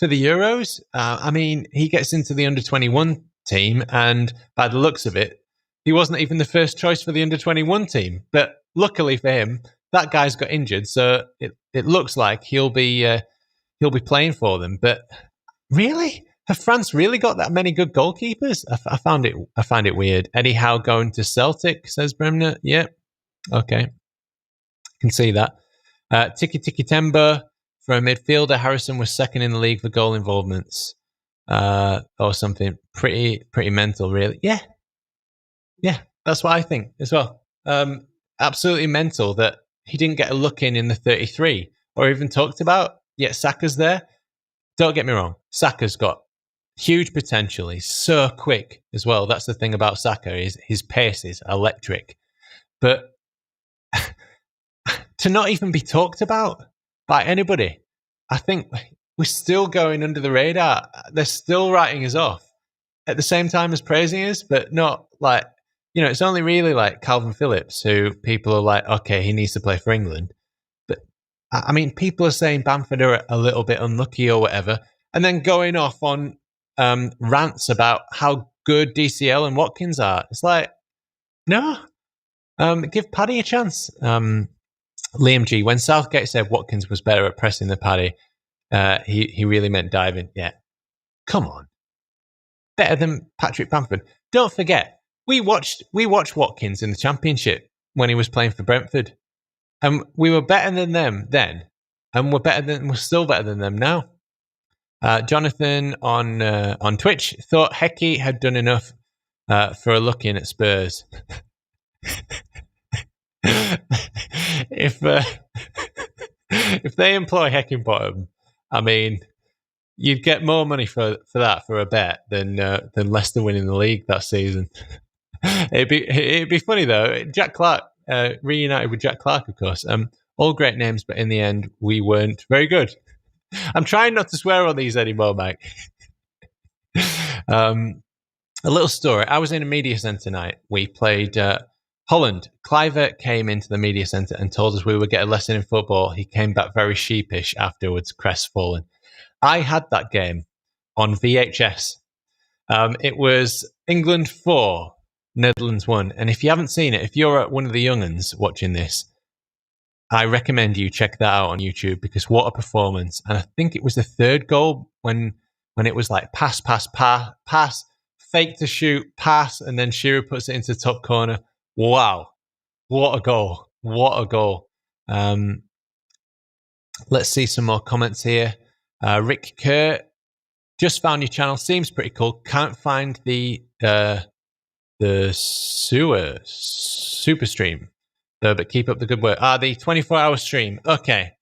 the Euros. I mean, he gets into the under-21 team, and by the looks of it, he wasn't even the first choice for the under-21 team. But luckily for him, that guy's got injured, so it looks like he'll be playing for them. But really, have France really got that many good goalkeepers? I found it weird. Eddie Howe going to Celtic, says Bremner. Yeah, okay, can see that. Tiki Tembo. For a midfielder, Harrison was second in the league for goal involvements, or something pretty mental, really. Yeah, that's what I think as well. Absolutely mental that he didn't get a look in the 33, or even talked about. Yet Saka's there. Don't get me wrong, Saka's got huge potential. He's so quick as well. That's the thing about Saka, is his pace is electric. But to not even be talked about by anybody, I think we're still going under the radar. They're still writing us off at the same time as praising us, but not like, it's only really like Kalvin Phillips who people are like, okay, he needs to play for England. But I mean, people are saying Bamford are a little bit unlucky or whatever, and then going off on rants about how good DCL and Watkins are. It's like, no, give Paddy a chance. Liam G, when Southgate said Watkins was better at pressing than Paddy, he really meant diving. Yeah, come on, better than Patrick Bamford. Don't forget, we watched Watkins in the Championship when he was playing for Brentford, and we were better than them then, and we're still better than them now. Jonathan on Twitch thought Hecky had done enough for a look in at Spurs. If they employ Heckingbottom, I mean, you'd get more money for that for a bet than Leicester winning the league that season. It'd be funny though. Jack Clark reunited with Jack Clark, of course. All great names, but in the end, we weren't very good. I'm trying not to swear on these anymore, Mike. A little story. I was in a media centre night. We played Holland. Kluivert came into the media centre and told us we would get a lesson in football. He came back very sheepish afterwards, crestfallen. I had that game on VHS. It was England 4, Netherlands 1. And if you haven't seen it, if you're one of the young'uns watching this, I recommend you check that out on YouTube, because what a performance. And I think it was the third goal when it was like pass, fake to shoot, pass, and then Shearer puts it into the top corner. Wow. What a goal. What a goal. Let's see some more comments here. Rick Kerr, just found your channel. Seems pretty cool. Can't find the super stream, though, but keep up the good work. The 24-hour stream. Okay.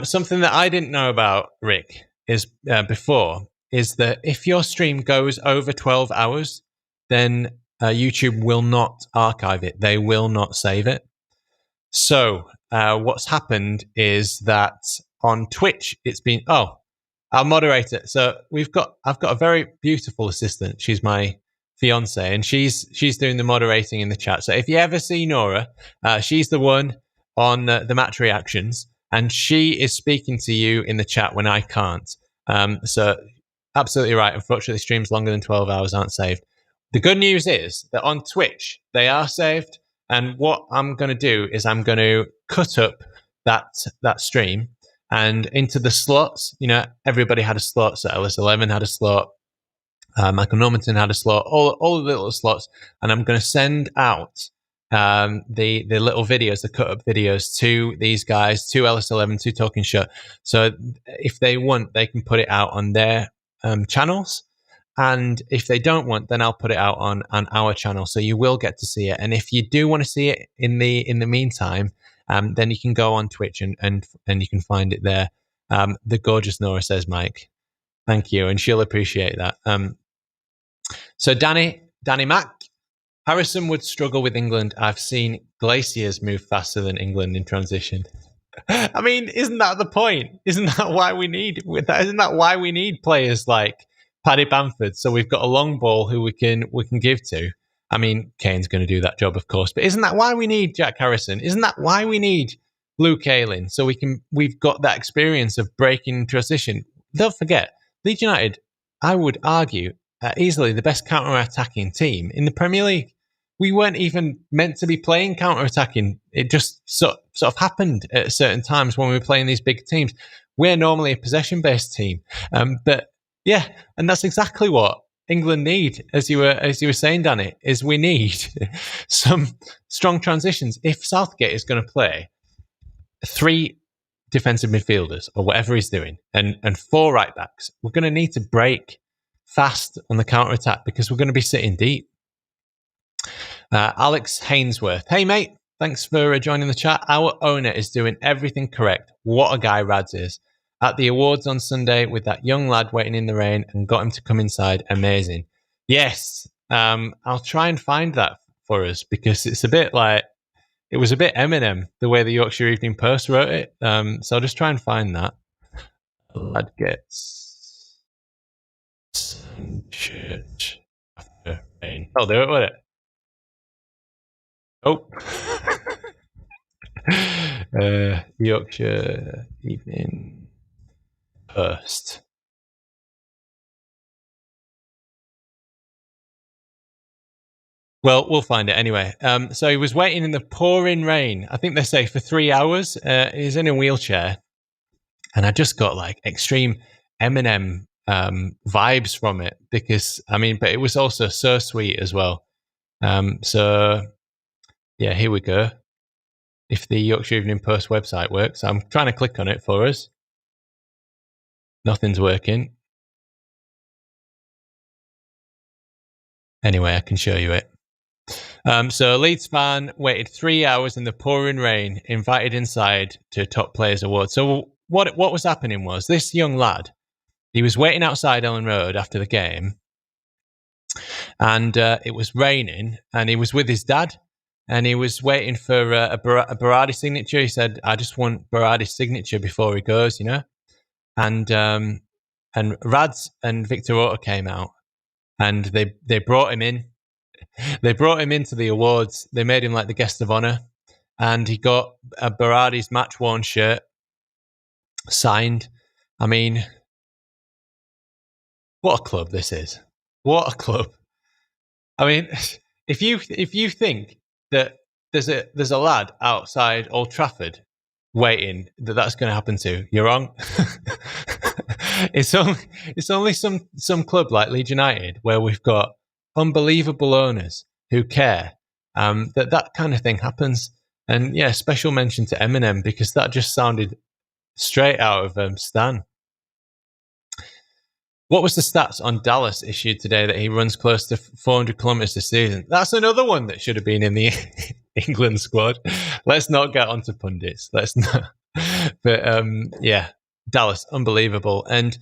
Something that I didn't know about, Rick, is before, is that if your stream goes over 12 hours, then YouTube will not archive it. They will not save it. So what's happened is that on Twitch, it's been, I'll moderate it. So I've got a very beautiful assistant. She's my fiance, and she's doing the moderating in the chat. So if you ever see Nora, she's the one on the match reactions, and she is speaking to you in the chat when I can't. So absolutely right. Unfortunately, streams longer than 12 hours aren't saved. The good news is that on Twitch, they are saved. And what I'm going to do is I'm going to cut up that stream and into the slots. You know, everybody had a slot. So LS11 had a slot. Michael Normanton had a slot. All of the little slots. And I'm going to send out the little videos, the cut up videos, to these guys, to LS11, to Talking Shut. So if they want, they can put it out on their channels. And if they don't want, then I'll put it out on our channel. So you will get to see it. And if you do want to see it in the meantime, then you can go on Twitch and you can find it there. The gorgeous Nora says, Mike, thank you. And she'll appreciate that. So Danny Mack, Harrison would struggle with England. I've seen glaciers move faster than England in transition. I mean, isn't that the point? Isn't that why we need players like Paddy Bamford? So we've got a long ball who we can give to. I mean, Kane's going to do that job, of course, but isn't that why we need Jack Harrison? Isn't that why we need Luke Ayling? So we've got that experience of breaking transition. Don't forget, Leeds United, I would argue, easily the best counter-attacking team in the Premier League. We weren't even meant to be playing counter-attacking. It just sort of happened at certain times when we were playing these big teams. We're normally a possession-based team, but yeah, and that's exactly what England need, as you were saying, Danny, is we need some strong transitions. If Southgate is going to play 3 defensive midfielders or whatever he's doing, and 4 right backs, we're going to need to break fast on the counter attack because we're going to be sitting deep. Alex Hainsworth, hey mate, thanks for joining the chat. Our owner is doing everything correct. What a guy Rads is. At the awards on Sunday with that young lad waiting in the rain and got him to come inside. Amazing. Yes, I'll try and find that for us because it's a bit like, it was a bit Eminem, the way the Yorkshire Evening Post wrote it. So I'll just try and find that. Lad gets church after rain. I'll do it, won't it? Oh. Yorkshire Evening Post. Well, we'll find it anyway. So he was waiting in the pouring rain, I think they say for 3 hours. He's in a wheelchair. And I just got like extreme Eminem vibes from it because, I mean, but it was also so sweet as well. So, yeah, here we go. If the Yorkshire Evening Post website works, I'm trying to click on it for us. Nothing's working. Anyway, I can show you it. So a Leeds fan waited 3 hours in the pouring rain, invited inside to Top Players Award. So what was happening was this young lad, he was waiting outside Ellen Road after the game, and it was raining, and he was with his dad, and he was waiting for a Berardi signature. He said, I just want Berardi's signature before he goes, you know. And Rads and Victor Orta came out, and they brought him in. They brought him into the awards. They made him like the guest of honor, and he got a Berardi's match-worn shirt signed. I mean, what a club this is! What a club! I mean, if you think that there's a lad outside Old Trafford waiting that's going to happen to, you're wrong. It's only some club like Leeds United where we've got unbelievable owners who care that kind of thing happens. And yeah, special mention to Eminem, because that just sounded straight out of Stan. What was the stats on Dallas issued today that he runs close to 400 kilometers this season? That's another one that should have been in the England squad. Let's not get onto pundits. Let's not. But yeah, Dallas, unbelievable. And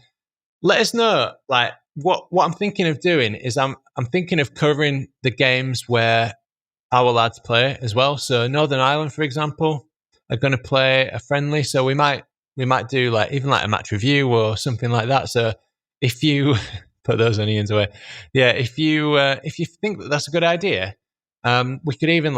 let us know, like, what I'm thinking of doing is I'm thinking of covering the games where our lads play as well. So Northern Ireland, for example, are going to play a friendly. So we might do like even like a match review or something like that. So if you put those onions away, yeah, if you think that that's a good idea, we could even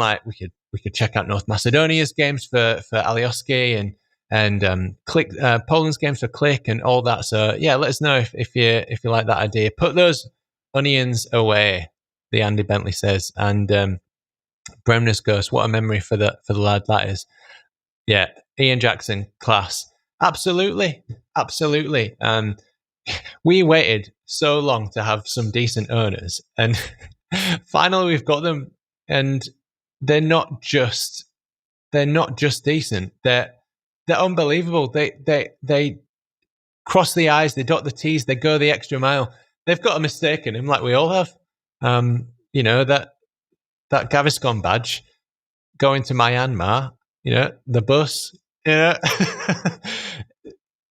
we could check out North Macedonia's games for Alioski and Click Poland's games for Click and all that. So yeah, let us know if you like that idea. Put those onions away, the Andy Bentley says, and Bremner's Ghost. What a memory for the lad that is. Yeah, Ian Jackson, class. Absolutely. We waited so long to have some decent owners, and finally we've got them. And they're not just decent. They're unbelievable. They cross the I's, they dot the T's, they go the extra mile. They've got a mistake in them, like we all have. You know, that Gaviscon badge going to Myanmar. You know, the bus.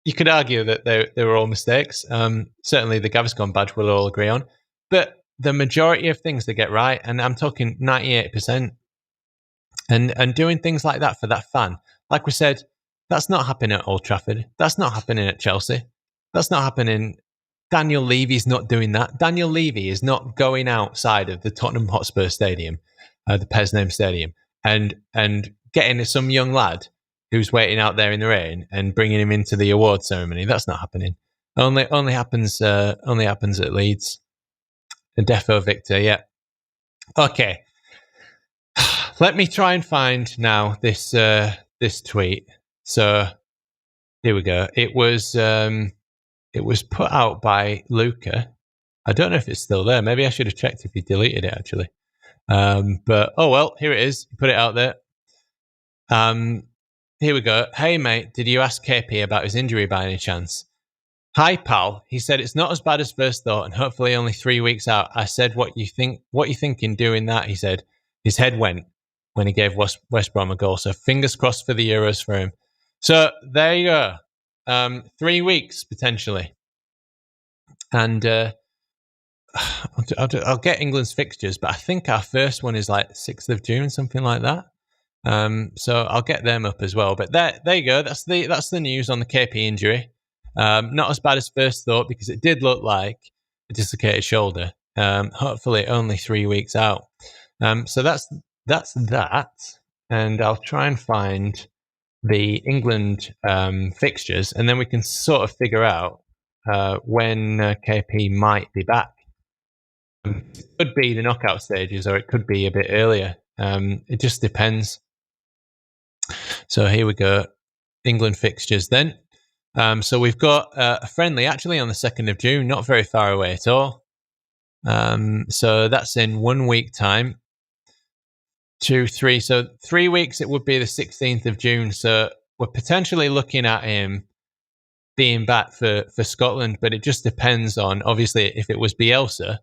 You could argue that they were all mistakes. Certainly the Gaviscon badge we'll all agree on. But the majority of things they get right, and I'm talking 98%. And doing things like that for that fan, like we said, that's not happening at Old Trafford. That's not happening at Chelsea. That's not happening. Daniel Levy's not doing that. Daniel Levy is not going outside of the Tottenham Hotspur Stadium, the Pesname Stadium, and getting some young lad who's waiting out there in the rain and bringing him into the award ceremony. That's not happening. Only happens at Leeds. The Defo Victor, yeah. Okay. Let me try and find now this tweet. So here we go. It was put out by Luca. I don't know if it's still there. Maybe I should have checked if he deleted it actually. But oh well, here it is. He put it out there. Here we go. Hey mate, did you ask KP about his injury by any chance? Hi pal. He said it's not as bad as first thought, and hopefully only 3 weeks out. I said, what you thinking doing that? He said his head went when he gave West Brom a goal. So fingers crossed for the Euros for him. So there you go. 3 weeks potentially. And I'll get England's fixtures, but I think our first one is like 6th of June, something like that. So I'll get them up as well. But there you go. That's the news on the KP injury. Not as bad as first thought, because it did look like a dislocated shoulder. Hopefully only 3 weeks out. So that's that. And I'll try and find the England fixtures, and then we can sort of figure out when KP might be back. It could be the knockout stages, or it could be a bit earlier. It just depends. So here we go. England fixtures then. So we've got a friendly actually on the 2nd of June, not very far away at all. So that's in 1 week time. 2, 3. So 3 weeks, it would be the 16th of June. So we're potentially looking at him being back for Scotland, but it just depends on, obviously, if it was Bielsa.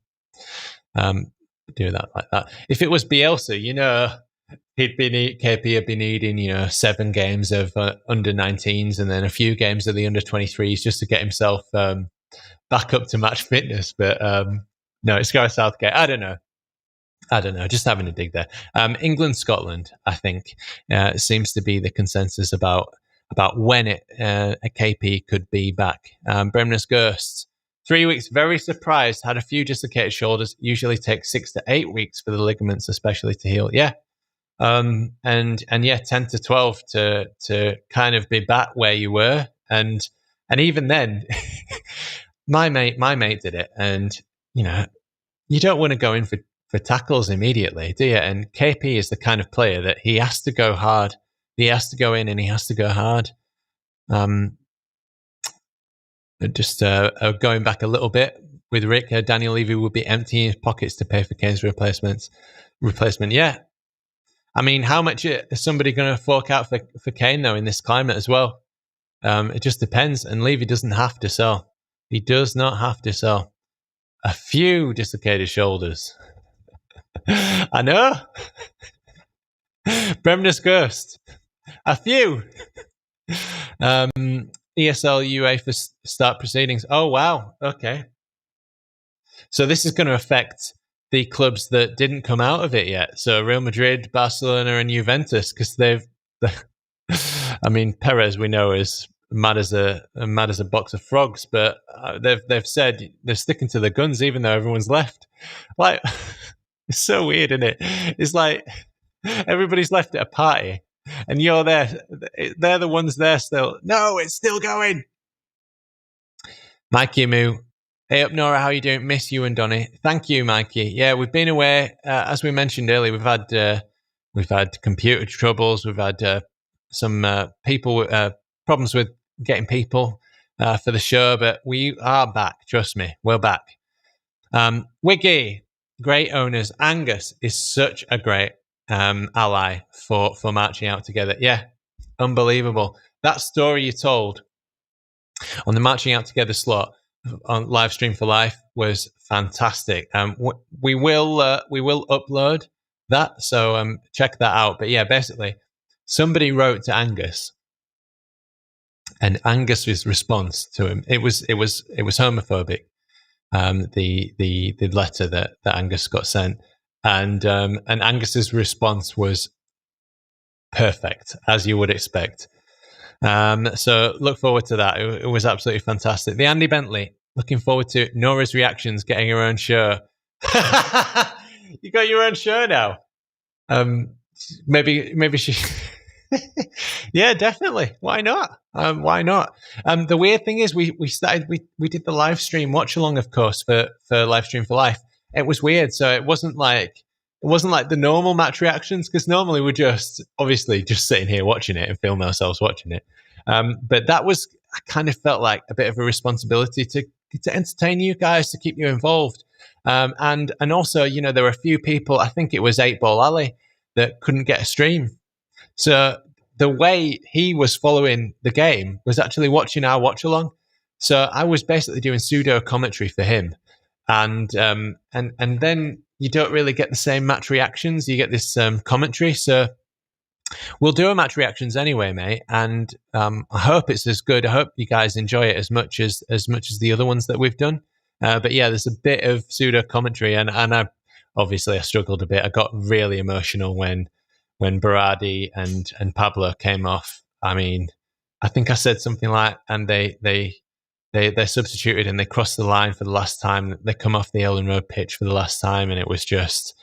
Do that like that. If it was Bielsa, KP would be needing, 7 games of under 19s and then a few games of the under 23s just to get himself back up to match fitness. But no, it's Gareth Southgate. I don't know. Just having a dig there. England, Scotland, I think, seems to be the consensus about when a KP could be back. Bremner's Ghosts. 3 weeks. Very surprised. Had a few dislocated shoulders. Usually takes 6 to 8 weeks for the ligaments, especially to heal. Yeah. And yeah, 10 to 12 to kind of be back where you were. And even then, my mate did it. And, you know, you don't want to go in for tackles immediately, do you? And KP is the kind of player that he has to go hard. He has to go in and he has to go hard. Just going back a little bit with Rick, Daniel Levy would be emptying his pockets to pay for Kane's replacement. Yeah. I mean, how much is somebody going to fork out for Kane, though, in this climate as well? It just depends. And Levy doesn't have to sell. He does not have to sell. A few dislocated shoulders. I know. Bremner's Ghost. A few. ESL UEFA start proceedings. Oh, wow. Okay. So this is going to affect the clubs that didn't come out of it yet. So Real Madrid, Barcelona, and Juventus, because I mean, Perez we know is mad as a box of frogs, but they've said they're sticking to the guns even though everyone's left. Like, it's so weird, isn't it? It's like everybody's left at a party, and you're there. They're the ones there still. No, it's still going. Mikey Moo. Hey up, Nora, how you doing? Miss you and Donny. Thank you, Mikey. Yeah, we've been away. As we mentioned earlier, we've had computer troubles. We've had some people problems with getting people for the show, but we are back. Trust me, we're back. Wiggy, great owners. Angus is such a great ally for marching out together. Yeah, unbelievable. That story you told on the marching out together slot on Livestream for Life was fantastic. We will upload that, so check that out. But yeah, basically, somebody wrote to Angus, and Angus's response to him it was homophobic. The letter that Angus got sent, and Angus's response was perfect, as you would expect. So look forward to that. It was absolutely fantastic. The Andy Bentley, looking forward to Nora's reactions, getting her own show. You got your own show now. Maybe she. Yeah, definitely. Why not? Why not? The weird thing is, we did the live stream watch along, of course, for Livestream for Life. It was weird, so it wasn't like the normal match reactions, because normally we're just sitting here watching it and film ourselves watching it. But that was, I kind of felt like a bit of a responsibility to entertain you guys, to keep you involved. And also, you know, there were a few people, I think it was 8 Ball Ali, that couldn't get a stream. So the way he was following the game was actually watching our watch along. So I was basically doing pseudo commentary for him. And then you don't really get the same match reactions. You get this commentary. So we'll do a match reactions anyway, mate. And I hope it's as good. I hope you guys enjoy it as much as the other ones that we've done. But yeah, there's a bit of pseudo commentary, and I struggled a bit. I got really emotional when Berardi and Pablo came off. I mean, I think I said something like, and they substituted and they crossed the line for the last time. They come off the Ellen Road pitch for the last time, and it was just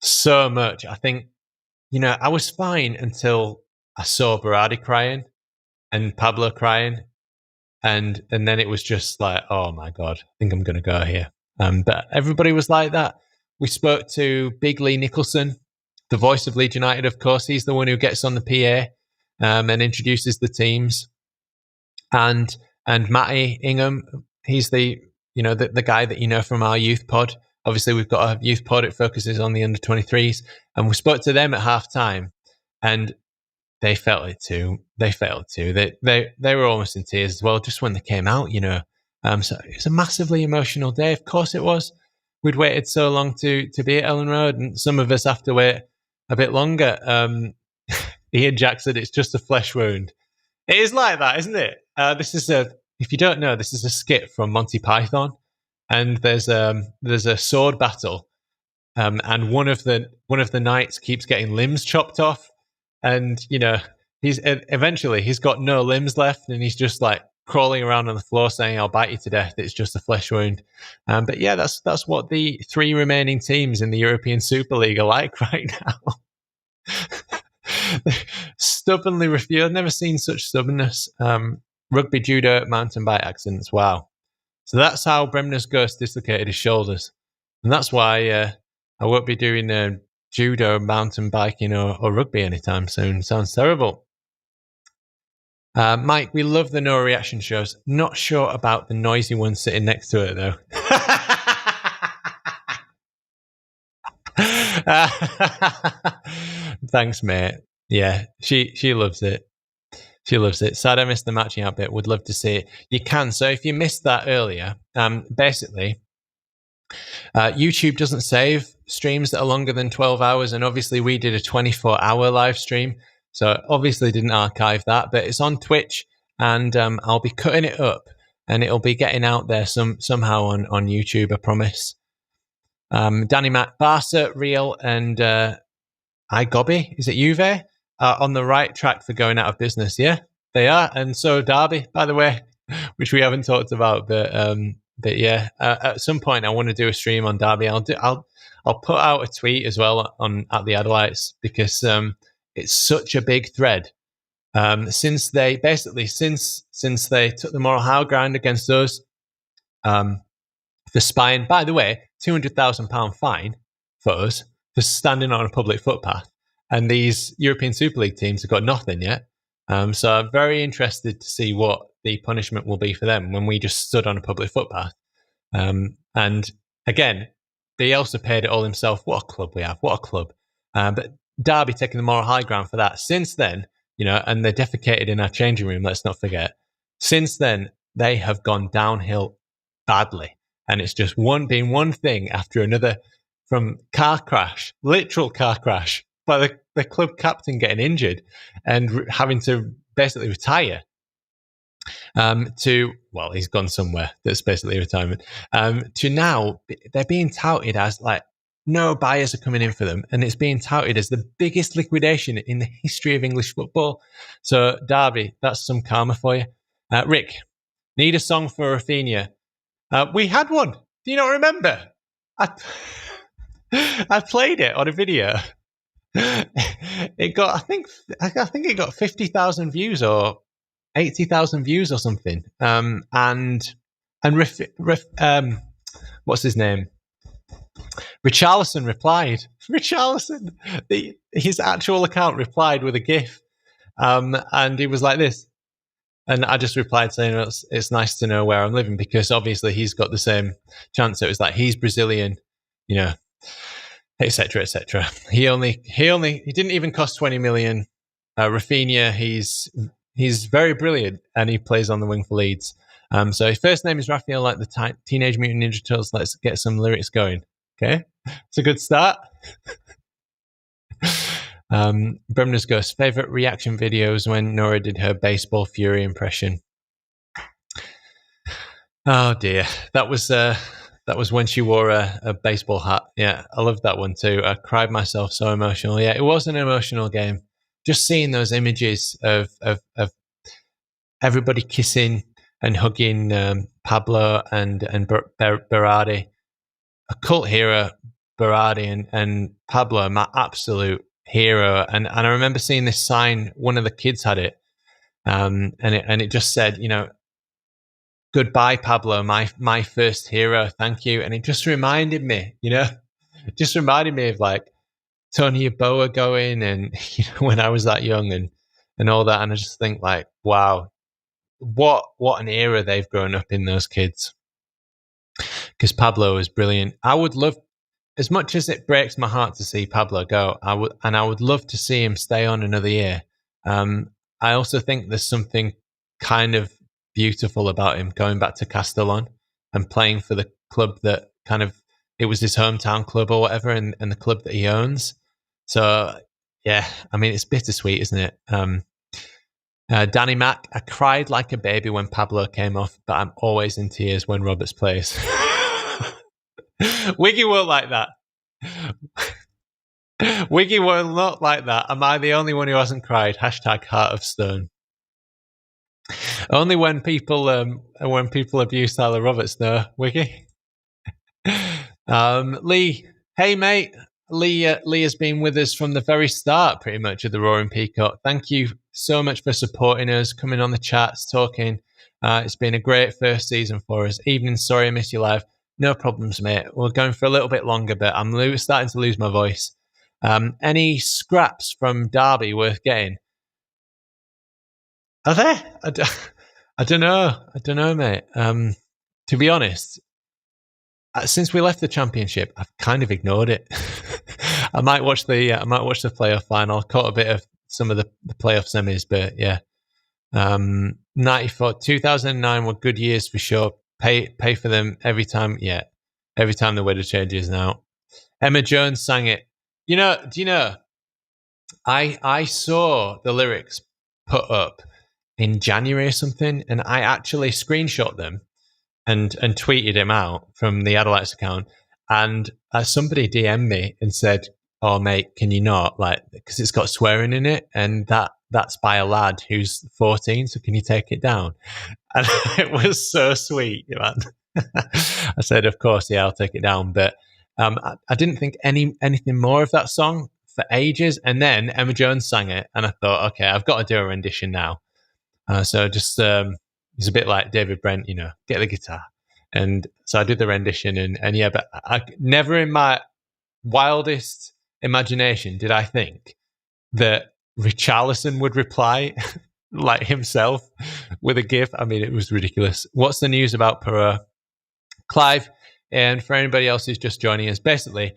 so much. I think, you know, I was fine until I saw Berardi crying and Pablo crying, and then it was just like, oh my God, I think I'm going to go here. But everybody was like that. We spoke to Big Lee Nicholson, the voice of Leeds United, of course. He's the one who gets on the PA and introduces the teams. And Matty Ingham, he's the guy that you know from our youth pod. Obviously, we've got a youth pod. It focuses on the under-23s. And we spoke to them at half-time, and they felt it too. They were almost in tears as well, just when they came out, you know. So it was a massively emotional day. Of course it was. We'd waited so long to be at Ellen Road, and some of us have to wait a bit longer. Ian Jack said it's just a flesh wound. It is like that, isn't it? If you don't know, this is a skit from Monty Python, and there's a sword battle, and one of the knights keeps getting limbs chopped off, and you know he's got no limbs left, and he's just like crawling around on the floor saying, "I'll bite you to death. It's just a flesh wound." But yeah, that's what the 3 remaining teams in the European Super League are like right now. Stubbornly refuse. I've never seen such stubbornness. Rugby, judo, mountain bike accidents. Wow. So that's how Bremner's Ghost dislocated his shoulders. And that's why I won't be doing judo, mountain biking, or rugby anytime soon. Sounds terrible. Mike, we love the no reaction shows. Not sure about the noisy one sitting next to it, though. Thanks, mate. Yeah, she loves it. She loves it. Sad I missed the matching out bit. Would love to see it. You can. So if you missed that earlier, basically, YouTube doesn't save streams that are longer than 12 hours. And obviously we did a 24-hour live stream. So obviously didn't archive that, but it's on Twitch and I'll be cutting it up and it'll be getting out there somehow on YouTube, I promise. Danny Mac, Barca, Real, and Gobby, is it Juve? On the right track for going out of business. Yeah, they are. And so Derby, by the way, which we haven't talked about, but yeah, at some point I want to do a stream on Derby. I'll put out a tweet as well at the Adelites because it's such a big thread. Since they took the moral high ground against us, for spying. By the way, £200,000 fine for us for standing on a public footpath, and these European Super League teams have got nothing yet. So I'm very interested to see what the punishment will be for them when we just stood on a public footpath. And again, Bielsa paid it all himself. What a club we have! What a club! But Derby taking the moral high ground for that. Since then, and they defecated in our changing room. Let's not forget. Since then, they have gone downhill badly. And it's just been one thing after another, from literal car crash, by the club captain getting injured and having to basically retire. He's gone somewhere that's basically retirement. To now, they're being touted as like no buyers are coming in for them, and it's being touted as the biggest liquidation in the history of English football. So Derby, that's some karma for you. Rick, need a song for Rafinha. We had one. Do you not remember? I played it on a video. It got, I think it got 50,000 views or 80,000 views or something. And what's his name? Richarlison replied. Richarlison, his actual account replied with a GIF, and he was like this. And I just replied saying, it's nice to know where I'm living, because obviously he's got the same chance. It was like, he's Brazilian, etc., etc. He didn't even cost 20 million. Rafinha, he's very brilliant, and he plays on the wing for Leeds. So his first name is Raphael, like the Teenage Mutant Ninja Turtles. Let's get some lyrics going. Okay, it's a good start. Bremner's Ghost, favorite reaction videos when Nora did her baseball fury impression. Oh dear, that was when she wore a baseball hat. Yeah, I loved that one too. I cried myself, so emotional. Yeah, it was an emotional game. Just seeing those images of everybody kissing and hugging Pablo and Berardi, a cult hero. Berardi and Pablo, my absolute hero. And I remember seeing this sign. One of the kids had it, and it just said, goodbye, Pablo, my first hero, thank you. And it just reminded me, of like Tony Yeboah going, and when I was that young and all that. And I just think like, wow, what an era they've grown up in, those kids. Because Pablo was brilliant. I would love, as much as it breaks my heart to see Pablo go, I would love to see him stay on another year. I also think there's something kind of beautiful about him going back to Castellon and playing for the club that kind of, it was his hometown club or whatever, and the club that he owns. So yeah, I mean, it's bittersweet, isn't it? Danny Mac, I cried like a baby when Pablo came off, but I'm always in tears when Roberts plays. Wiggy won't like that. Wiggy will not like that. Am I the only one who hasn't cried? # Heart of Stone. Only when people abuse Tyler Roberts, though, Wiggy. Lee, hey mate. Lee has been with us from the very start, pretty much, of the Roaring Peacock. Thank you so much for supporting us, coming on the chats, talking. It's been a great first season for us. Evening, sorry I missed you live. No problems, mate. We're going for a little bit longer, but I'm starting to lose my voice. Any scraps from Derby worth getting? Are there? I don't know, mate. To be honest, since we left the championship, I've kind of ignored it. I might watch the playoff final. Caught a bit of some of the playoff semis, but yeah. 94, 2009 were good years for sure. Pay for them every time. Yeah, every time the weather changes now. Emma Jones sang it. Do you know? I saw the lyrics put up in January or something, and I actually screenshot them and tweeted him out from the Adelites account. And somebody DM'd me and said, "Oh mate, can you not, like, because it's got swearing in it, and that's by a lad who's 14, so can you take it down?" And it was so sweet, man. I said, "Of course, yeah, I'll take it down." But I didn't think anything more of that song for ages, and then Emma Jones sang it, and I thought, okay, I've got to do a rendition now. So just it's a bit like David Brent, get the guitar. And so I did the rendition, and yeah, but I never in my wildest imagination did I think that Richarlison would reply like himself with a GIF. I mean, it was ridiculous. What's the news about Perraud? Clive, and for anybody else who's just joining us, basically,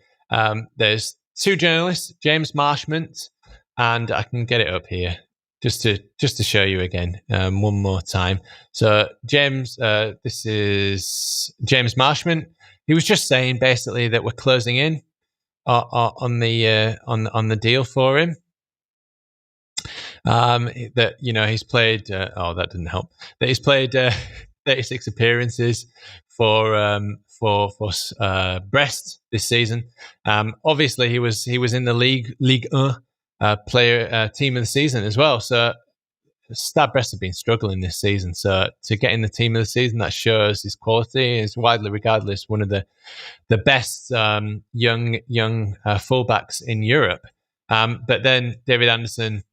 there's two journalists, James Marshment, and I can get it up here just to show you again one more time. So James, this is James Marshment. He was just saying basically that we're closing in on the deal for him. That he's played. That didn't help. That he's played 36 appearances for Brest this season. Obviously, he was in the Ligue 1 player team of the season as well. So Stade Brest have been struggling this season. So to get in the team of the season, that shows his quality. Is widely regarded as one of the best young fullbacks in Europe. But then David Anderson,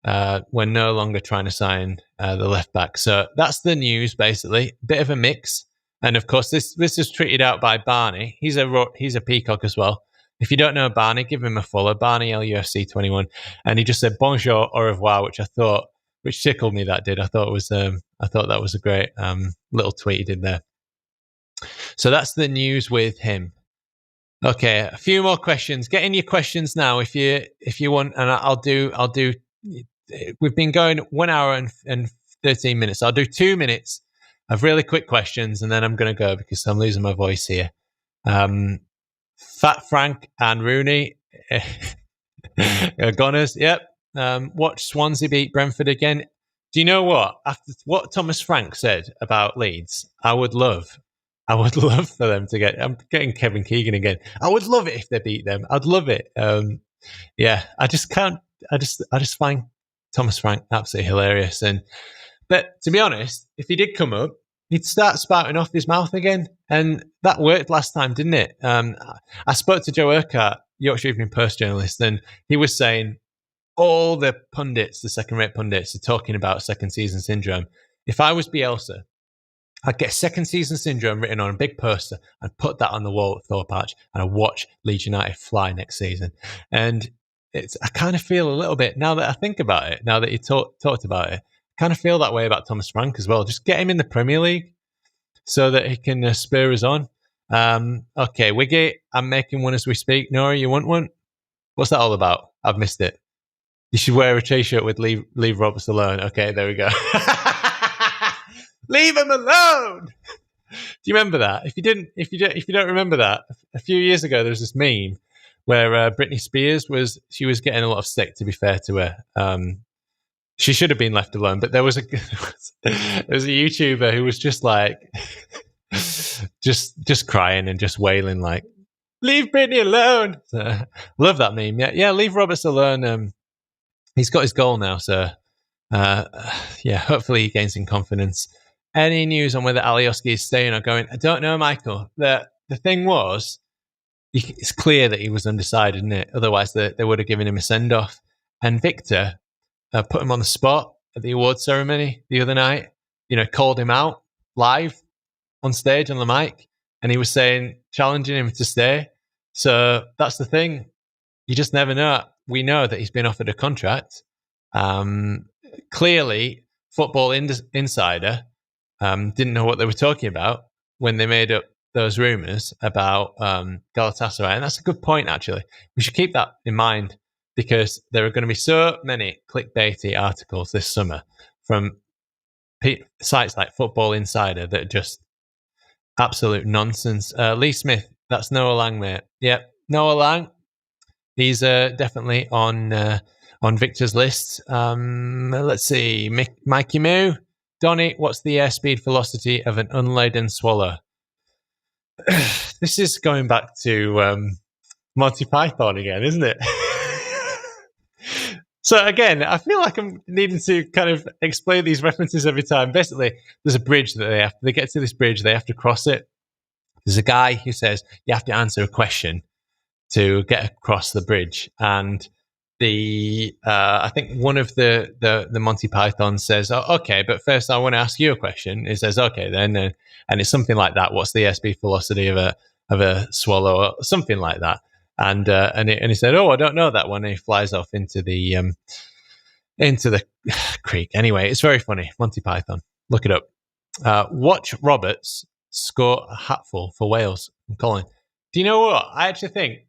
we're no longer trying to sign the left back. So that's the news, basically. Bit of a mix. And of course, this is tweeted out by Barney. He's a Peacock as well. If you don't know Barney, give him a follow. Barney LUFC 21, and he just said bonjour, au revoir, which tickled me. That did. I thought that was a great little tweet he did there. So that's the news with him. Okay, a few more questions. Get in your questions now if you want, and I'll do. We've been going 1 hour and 13 minutes. I'll do 2 minutes of really quick questions, and then I'm going to go because I'm losing my voice here. Fat Frank and Rooney, Gunners. Yep. Watch Swansea beat Brentford again. Do you know what? After what Thomas Frank said about Leeds, I would love for them to get. I'm getting Kevin Keegan again. I would love it if they beat them. I'd love it. Yeah, I just can't. I just find Thomas Frank absolutely hilarious. But to be honest, if he did come up, he'd start spouting off his mouth again, and that worked last time, didn't it? I spoke to Joe Urquhart, Yorkshire Evening Post journalist, and he was saying all the pundits, the second-rate pundits, are talking about second season syndrome. If I was Bielsa, I'd get second season syndrome written on a big poster and put that on the wall at Thorpe Arch, and I'd watch Leeds United fly next season. And I kind of feel a little bit, now that I think about it, now that you talked about it, I kind of feel that way about Thomas Frank as well. Just get him in the Premier League so that he can spur us on. Okay, Wiggy, I'm making one as we speak. Nora, you want one? What's that all about? I've missed it. You should wear a t-shirt with leave Roberts alone. Okay, there we go. Leave him alone. Do you remember that? If you don't remember that, a few years ago there was this meme where Britney Spears was getting a lot of stick. To be fair to her, she should have been left alone. But there was a YouTuber who was just like, just crying and just wailing like, "Leave Britney alone." So, love that meme. Yeah, leave Roberts alone. He's got his goal now, so hopefully he gains in confidence. Any news on whether Alioski is staying or going? I don't know, Michael. The thing was, it's clear that he was undecided, isn't it? Otherwise, they would have given him a send-off. And Victor put him on the spot at the award ceremony the other night, called him out live on stage on the mic, and he was challenging him to stay. So that's the thing. You just never know. We know that he's been offered a contract. Clearly, Football Insider didn't know what they were talking about when they made up those rumours about Galatasaray. And that's a good point, actually. We should keep that in mind because there are going to be so many clickbaity articles this summer from sites like Football Insider that are just absolute nonsense. Lee Smith, that's Noah Lang, mate. Yep, Noah Lang. He's definitely on Victor's list. Let's see. Mikey Moo. Donny, what's the airspeed velocity of an unladen swallow? This is going back to Monty Python again, isn't it? So again, I feel like I'm needing to kind of explain these references every time. Basically, there's a bridge that they get to this bridge, they have to cross it. There's a guy who says you have to answer a question to get across the bridge, and I think one of the Monty Python says, "Oh, okay, but first I want to ask you a question." He says, "Okay, then," and it's something like that. What's the airspeed velocity of a swallow, or something like that? And he said, "Oh, I don't know that one." And he flies off into the creek. Anyway, it's very funny. Monty Python. Look it up. Watch Roberts score a hatful for Wales. Colin, do you know what? I actually think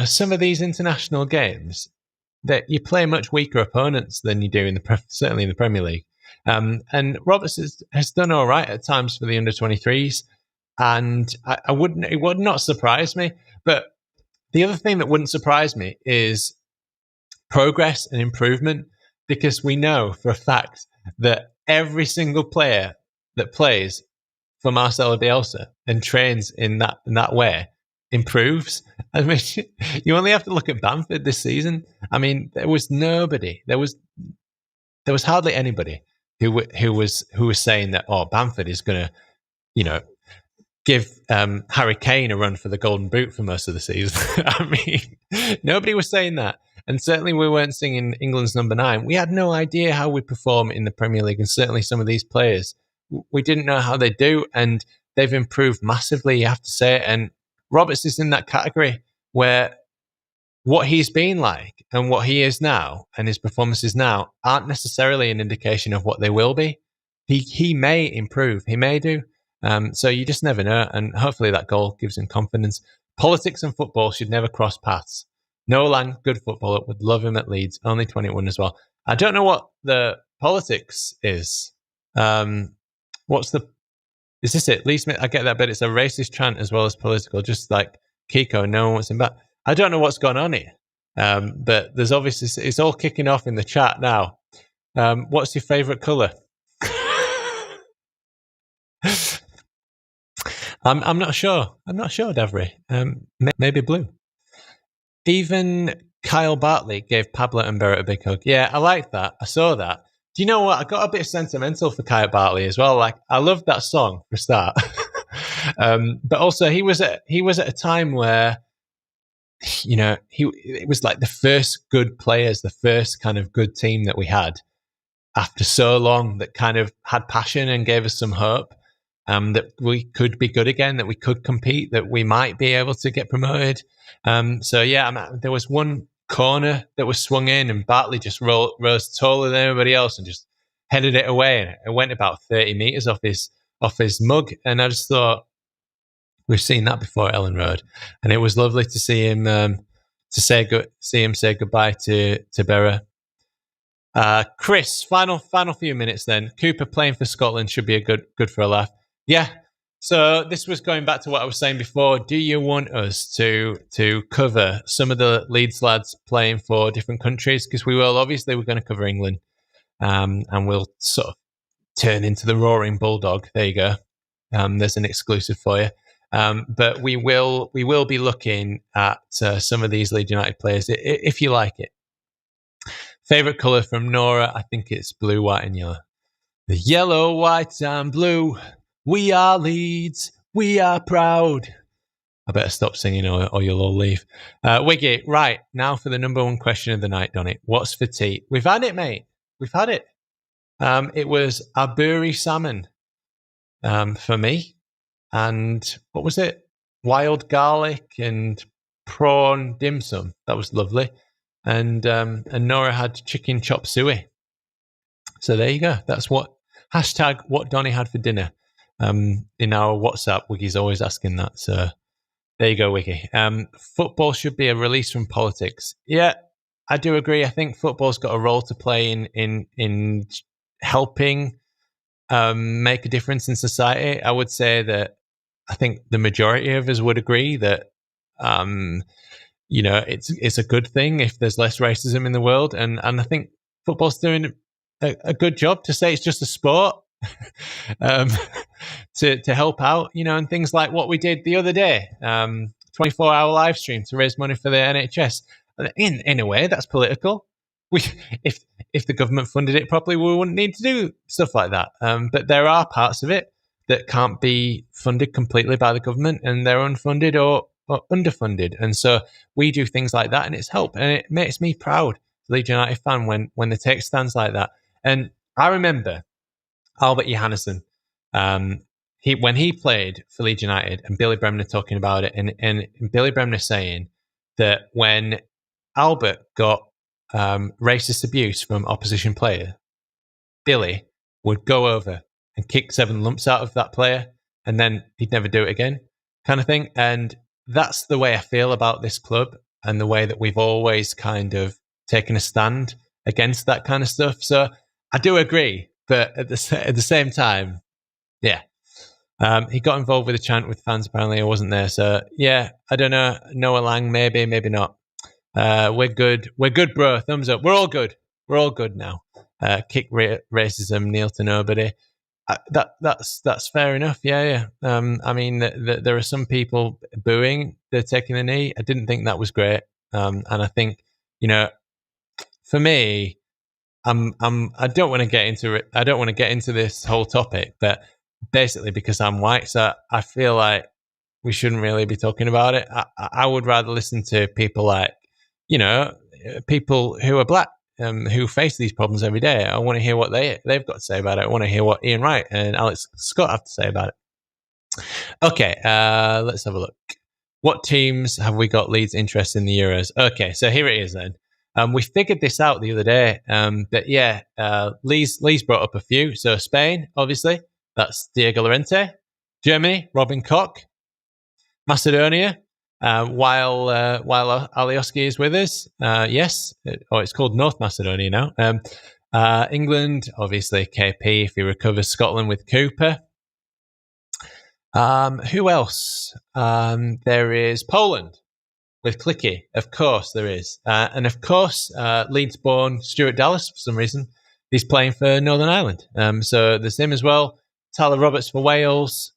some of these international games that you play much weaker opponents than you do certainly in the Premier League. And Roberts has done all right at times for the under-23s, and it would not surprise me. But the other thing that wouldn't surprise me is progress and improvement, because we know for a fact that every single player that plays for Marcelo Bielsa and trains in that way improves. I mean, you only have to look at Bamford this season. I mean, there was nobody. There was hardly anybody who was saying that, oh, Bamford is going to, give Harry Kane a run for the Golden Boot for most of the season. I mean, nobody was saying that. And certainly we weren't singing England's number 9. We had no idea how we'd perform in the Premier League, and certainly some of these players, we didn't know how they do, and they've improved massively, you have to say. And Roberts is in that category where what he's been like and what he is now and his performances now aren't necessarily an indication of what they will be. He may improve. He may do. So you just never know. And hopefully that goal gives him confidence. Politics and football should never cross paths. Noah Lang, good footballer. Would love him at Leeds. Only 21 as well. I don't know what the politics is. Is this it? Lee Smith, I get that, but it's a racist chant as well as political, just like Kiko, no one wants him back. I don't know what's going on here, but there's obviously, it's all kicking off in the chat now. What's your favourite colour? I'm not sure. I'm not sure, Davry. Maybe blue. Even Kyle Bartley gave Pablo and Barrett a big hug. Yeah, I like that. I saw that. Do you know what? I got a bit sentimental for Kyle Bartley as well. Like, I love that song for a start. But also he was at a time where, it was like the first good players, the first kind of good team that we had after so long, that kind of had passion and gave us some hope, that we could be good again, that we could compete, that we might be able to get promoted. There was one corner that was swung in and Bartley just rose taller than everybody else and just headed it away, and it went about 30 meters off his mug. And I just thought, we've seen that before at Ellen Road, and it was lovely to see him say goodbye to Berra. Chris, final few minutes then. Cooper playing for Scotland should be a good for a laugh. Yeah. So this was going back to what I was saying before. Do you want us to cover some of the Leeds lads playing for different countries? Because we will. Obviously, we're going to cover England, and we'll sort of turn into the Roaring Bulldog. There you go. There's an exclusive for you. But we will be looking at some of these Leeds United players, if you like it. Favorite colour from Nora? I think it's blue, white, and yellow. The yellow, white, and blue. We are Leeds. We are proud. I better stop singing or you'll all leave. Wiggy, right, now for the number one question of the night, Donny. What's for tea? We've had it, mate. We've had it. It was aburi salmon for me. And what was it? Wild garlic and prawn dim sum. That was lovely. And Nora had chicken chop suey. So there you go. That's what Donny had for dinner. In our WhatsApp, Wiggy's always asking that. So there you go, Wiggy. Football should be a release from politics. Yeah, I do agree. I think football's got a role to play in helping make a difference in society. I would say that I think the majority of us would agree that it's a good thing if there's less racism in the world, and I think football's doing a good job. To say it's just a sport to help out, and things like what we did the other day, 24-hour live stream to raise money for the NHS. In a way, that's political. If the government funded it properly, we wouldn't need to do stuff like that. But there are parts of it that can't be funded completely by the government, and they're unfunded or underfunded. And so we do things like that, and it's help. And it makes me proud, Leeds United fan, when they take stands like that. And I remember Albert Johannesson, when he played for Leeds United, and Billy Bremner talking about it, and Billy Bremner saying that when Albert got racist abuse from opposition player, Billy would go over and kick 7 lumps out of that player, and then he'd never do it again, kind of thing. And that's the way I feel about this club, and the way that we've always kind of taken a stand against that kind of stuff. So I do agree, but at the same time, yeah. He got involved with a chant with fans. Apparently, I wasn't there. So yeah, I don't know. Noah Lang, maybe not. We're good. We're good, bro. Thumbs up. We're all good. We're all good now. Kick racism, kneel to nobody. That's fair enough. Yeah. I mean, there are some people booing. They're taking the knee. I didn't think that was great. And I think, for me, I don't want to get into it. I don't want to get into this whole topic, but basically because I'm white, so I feel like we shouldn't really be talking about it. I would rather listen to people like, people who are black, who face these problems every day. I want to hear what they've got to say about it. I want to hear what Ian Wright and Alex Scott have to say about it. Okay, let's have a look. What teams have we got Leeds interest in the Euros? Okay, so here it is then. We figured this out the other day, but yeah, Leeds brought up a few. So Spain, obviously, that's Diego Llorente. Germany, Robin Koch. Macedonia, while Alioski is with us, yes, it's called North Macedonia now. England, obviously, KP if he recovers. Scotland with Cooper. Who else? There is Poland with Clicky. Of course, there is. And of course, Leeds-born Stuart Dallas, for some reason, he's playing for Northern Ireland. So there's him as well. Tyler Roberts for Wales.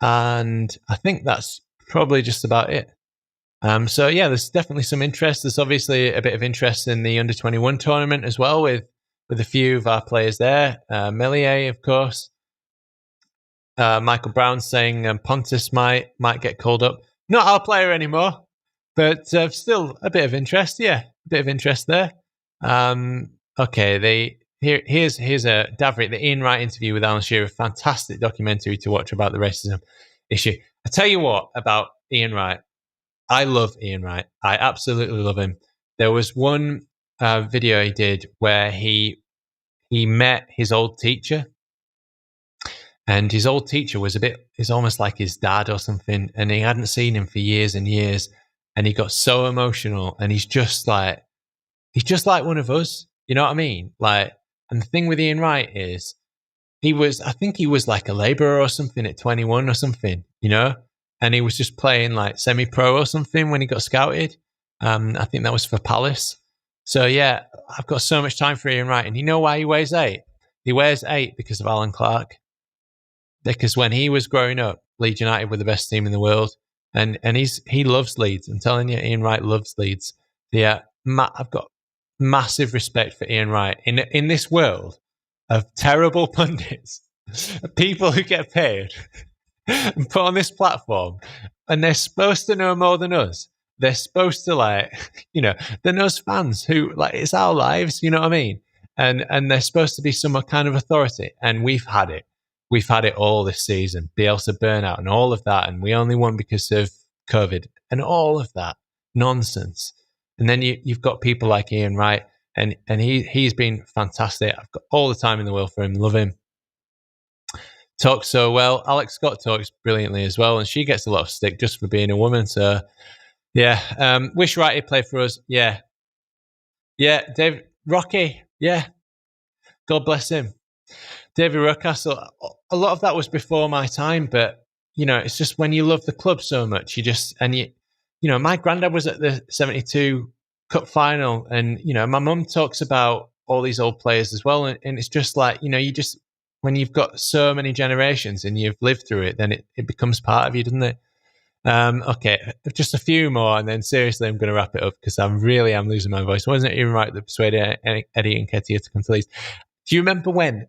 And I think that's probably just about it. So yeah, there's definitely some interest. There's obviously a bit of interest in the under-21 tournament as well, with a few of our players there. Melier, of course. Michael Brown saying Pontus might get called up. Not our player anymore, but still a bit of interest. Yeah, a bit of interest there. Okay, here's a Davrit, the Ian Wright interview with Alan Shearer. Fantastic documentary to watch about the racism issue. I tell you what about Ian Wright. I love Ian Wright. I absolutely love him. There was one video he did where he met his old teacher, and his old teacher is almost like his dad or something, and he hadn't seen him for years and years, and he got so emotional, and he's just like one of us. You know what I mean? Like, and the thing with Ian Wright is I think he was like a labourer or something at 21 or something, and he was just playing like semi-pro or something when he got scouted. I think that was for Palace. So yeah, I've got so much time for Ian Wright, and you know why he weighs 8? He wears 8 because of Alan Clark. Because when he was growing up, Leeds United were the best team in the world, and he loves Leeds. I'm telling you, Ian Wright loves Leeds. Yeah, Matt, I've got massive respect for Ian Wright. In this world of terrible pundits, people who get paid and put on this platform, and they're supposed to know more than us. They're supposed to, like, they're us fans who, like, it's our lives, you know what I mean? And they're supposed to be some kind of authority, and we've had it. We've had it all this season. Bielsa burnout and all of that, and we only won because of COVID and all of that nonsense. And then you've got people like Ian Wright, and he's been fantastic. I've got all the time in the world for him. Love him. Talks so well. Alex Scott talks brilliantly as well, and she gets a lot of stick just for being a woman. So, yeah. Wish Wrighty played for us. Yeah. Dave Rocky. Yeah. God bless him. David Rocastle. A lot of that was before my time, but it's just when you love the club so much, my granddad was at the 72 Cup final, and my mum talks about all these old players as well, and it's just like when you've got so many generations and you've lived through it, then it becomes part of you, doesn't it? Okay, just a few more, and then seriously, I'm going to wrap it up because I'm losing my voice. Wasn't it even right that persuaded Eddie and Ketia to come to Leeds? Do you remember when?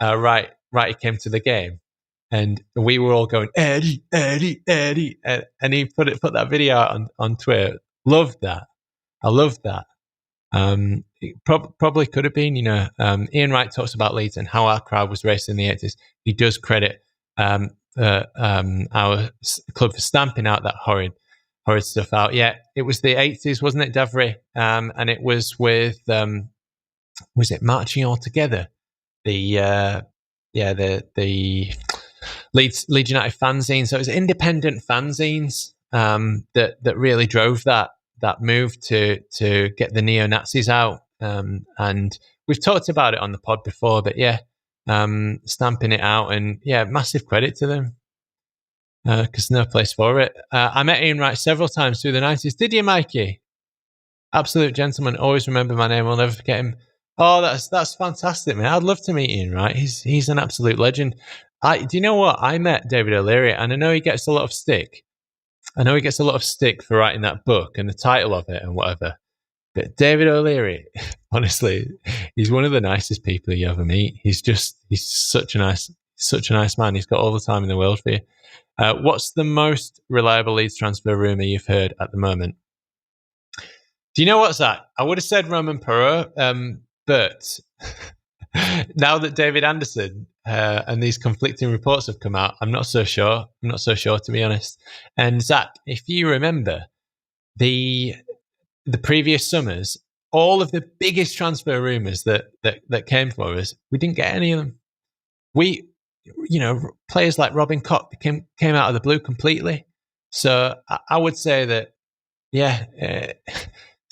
Right, he came to the game, and we were all going Eddie, and he put that video out on Twitter. Loved that. I loved that. It probably could have been. Ian Wright talks about Leeds and how our crowd was racing in the 80s. He does credit our club for stamping out that horrid stuff out. Yeah, it was the 80s, wasn't it, Davry? And it was with was it Marching All Together? The Leeds United fanzine. So it was independent fanzines that really drove that move to get the neo-Nazis out. And we've talked about it on the pod before, but stamping it out, and massive credit to them because no place for it. I met Ian Wright several times through the 90s. Did you, Mikey? Absolute gentleman. Always remember my name. I'll never forget him. Oh, that's fantastic, man. I'd love to meet Ian Wright. He's an absolute legend. Do you know what? I met David O'Leary, and I know he gets a lot of stick. For writing that book and the title of it and whatever. But David O'Leary, honestly, he's one of the nicest people you ever meet. He's such a nice man. He's got all the time in the world for you. What's the most reliable Leeds transfer rumour you've heard at the moment? Do you know what's that? I would have said Romain Perraud, but now that David Anderson and these conflicting reports have come out, I'm not so sure. To be honest. And Zach, if you remember the previous summers, all of the biggest transfer rumours that came for us, we didn't get any of them. We, players like Robin Koch came out of the blue completely. So I would say that,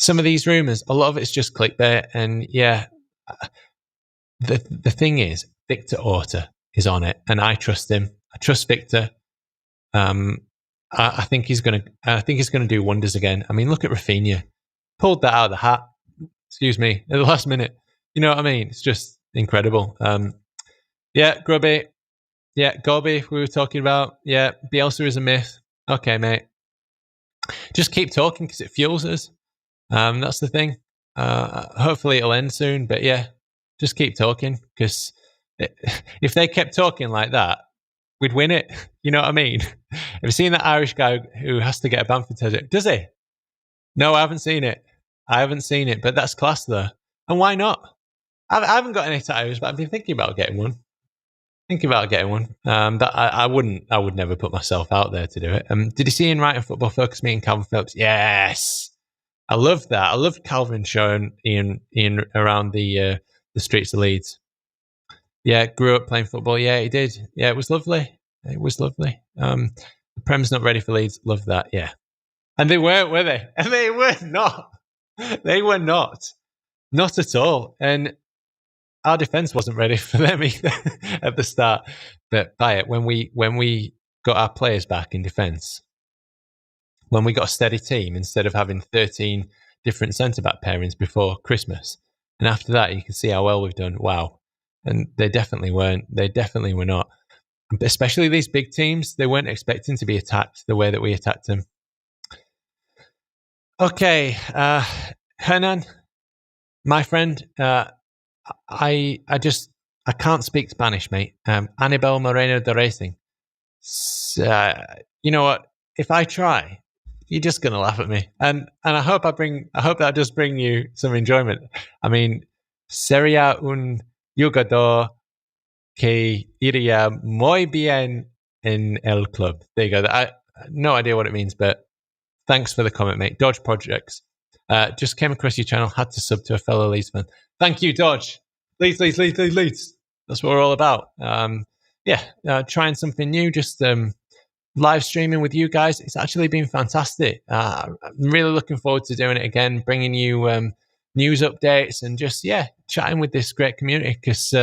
some of these rumours, a lot of it's just clickbait. And the thing is, Victor Orta is on it, and I trust him. I trust Victor. I think he's gonna do wonders again. I mean, look at Rafinha, pulled that out of the hat. Excuse me, at the last minute. You know what I mean? It's just incredible. Grubby. Gorby, we were talking about. Bielsa is a myth. Okay, mate. Just keep talking because it fuels us. That's the thing. Hopefully it'll end soon, but just keep talking because if they kept talking like that, we'd win it. You know what I mean? Have you seen that Irish guy who has to get a Bamford tattoo? Does he? No, I haven't seen it. But that's class though. And why not? I haven't got any tattoos, but I've been thinking about getting one. But I would never put myself out there to do it. Did you see Ian Wright and Football Focus meeting Kalvin Phillips? Yes. I love that. I loved Kalvin showing Ian around the streets of Leeds. Grew up playing football. He did. It was lovely. The Prem's not ready for Leeds. Love that. And they weren't, were they? And they were not. They were not. Not at all. And our defence wasn't ready for them either at the start. But when we got our players back in defence, when we got a steady team instead of having 13 different centre-back pairings before Christmas. And after that, you can see how well we've done. Wow. And they definitely weren't. They definitely were not. Especially these big teams, they weren't expecting to be attacked the way that we attacked them. Okay. Hernan, my friend, I can't speak Spanish, mate. Anibal Moreno de Racing. You know what? If I try, you're just gonna laugh at me, and I hope that does bring you some enjoyment. I mean, sería un jugador que iría muy bien en el club. There you go. I no idea what it means, but thanks for the comment, mate. Dodge Projects. Just came across your channel, had to sub to a fellow Leeds fan. Thank you, Dodge. Leeds. That's what we're all about. Trying something new, just live streaming with you guys. It's actually been fantastic. I'm really looking forward to doing it again, bringing you news updates and just, chatting with this great community. Because,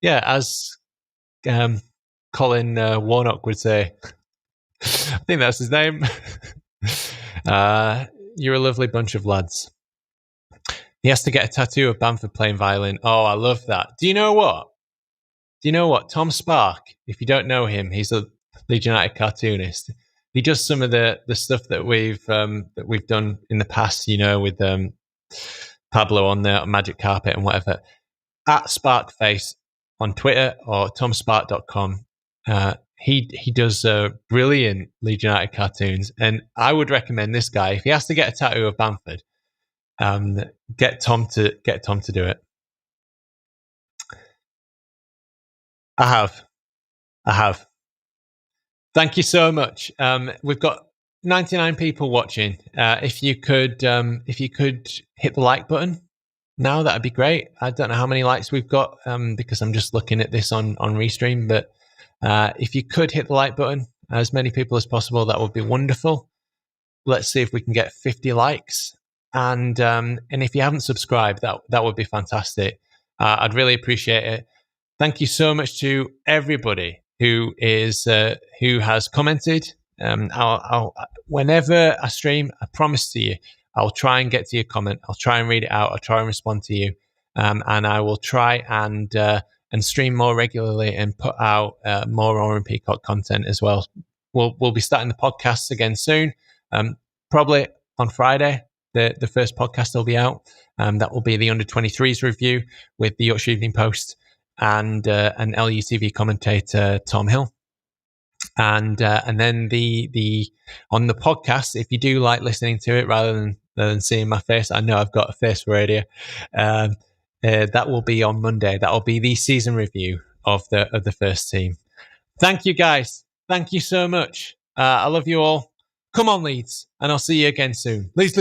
as Colin Warnock would say, I think that's his name. You're a lovely bunch of lads. He has to get a tattoo of Bamford playing violin. Oh, I love that. Do you know what? Tom Sparke, if you don't know him, he's a Leeds United cartoonist. He does some of the stuff that we've done in the past, with Pablo on the Magic Carpet and whatever. At Sparkface on Twitter or tomspark.com. He does brilliant Leeds United cartoons, and I would recommend this guy if he has to get a tattoo of Bamford. Get Tom to do it. I have. Thank you so much. We've got 99 people watching. If you could hit the like button now, that'd be great. I don't know how many likes we've got because I'm just looking at this on Restream, but if you could hit the like button, as many people as possible, that would be wonderful. Let's see if we can get 50 likes. And if you haven't subscribed, that would be fantastic. I'd really appreciate it. Thank you so much to everybody who has commented. I'll whenever I stream, I promise to you, I'll try and get to your comment. I'll try and read it out. I'll try and respond to you, and I will try and stream more regularly and put out more Roaring Peacock content as well. We'll be starting the podcasts again soon. Probably on Friday, the first podcast will be out. That will be the under-23s review with the Yorkshire Evening Post and an LUTV commentator, Tom Hill. And then the on the podcast, if you do like listening to it rather than seeing my face, I know I've got a face for radio. That will be on Monday. That will be the season review of the first team. Thank you, guys. Thank you so much. I love you all. Come on, Leeds, and I'll see you again soon. Leeds.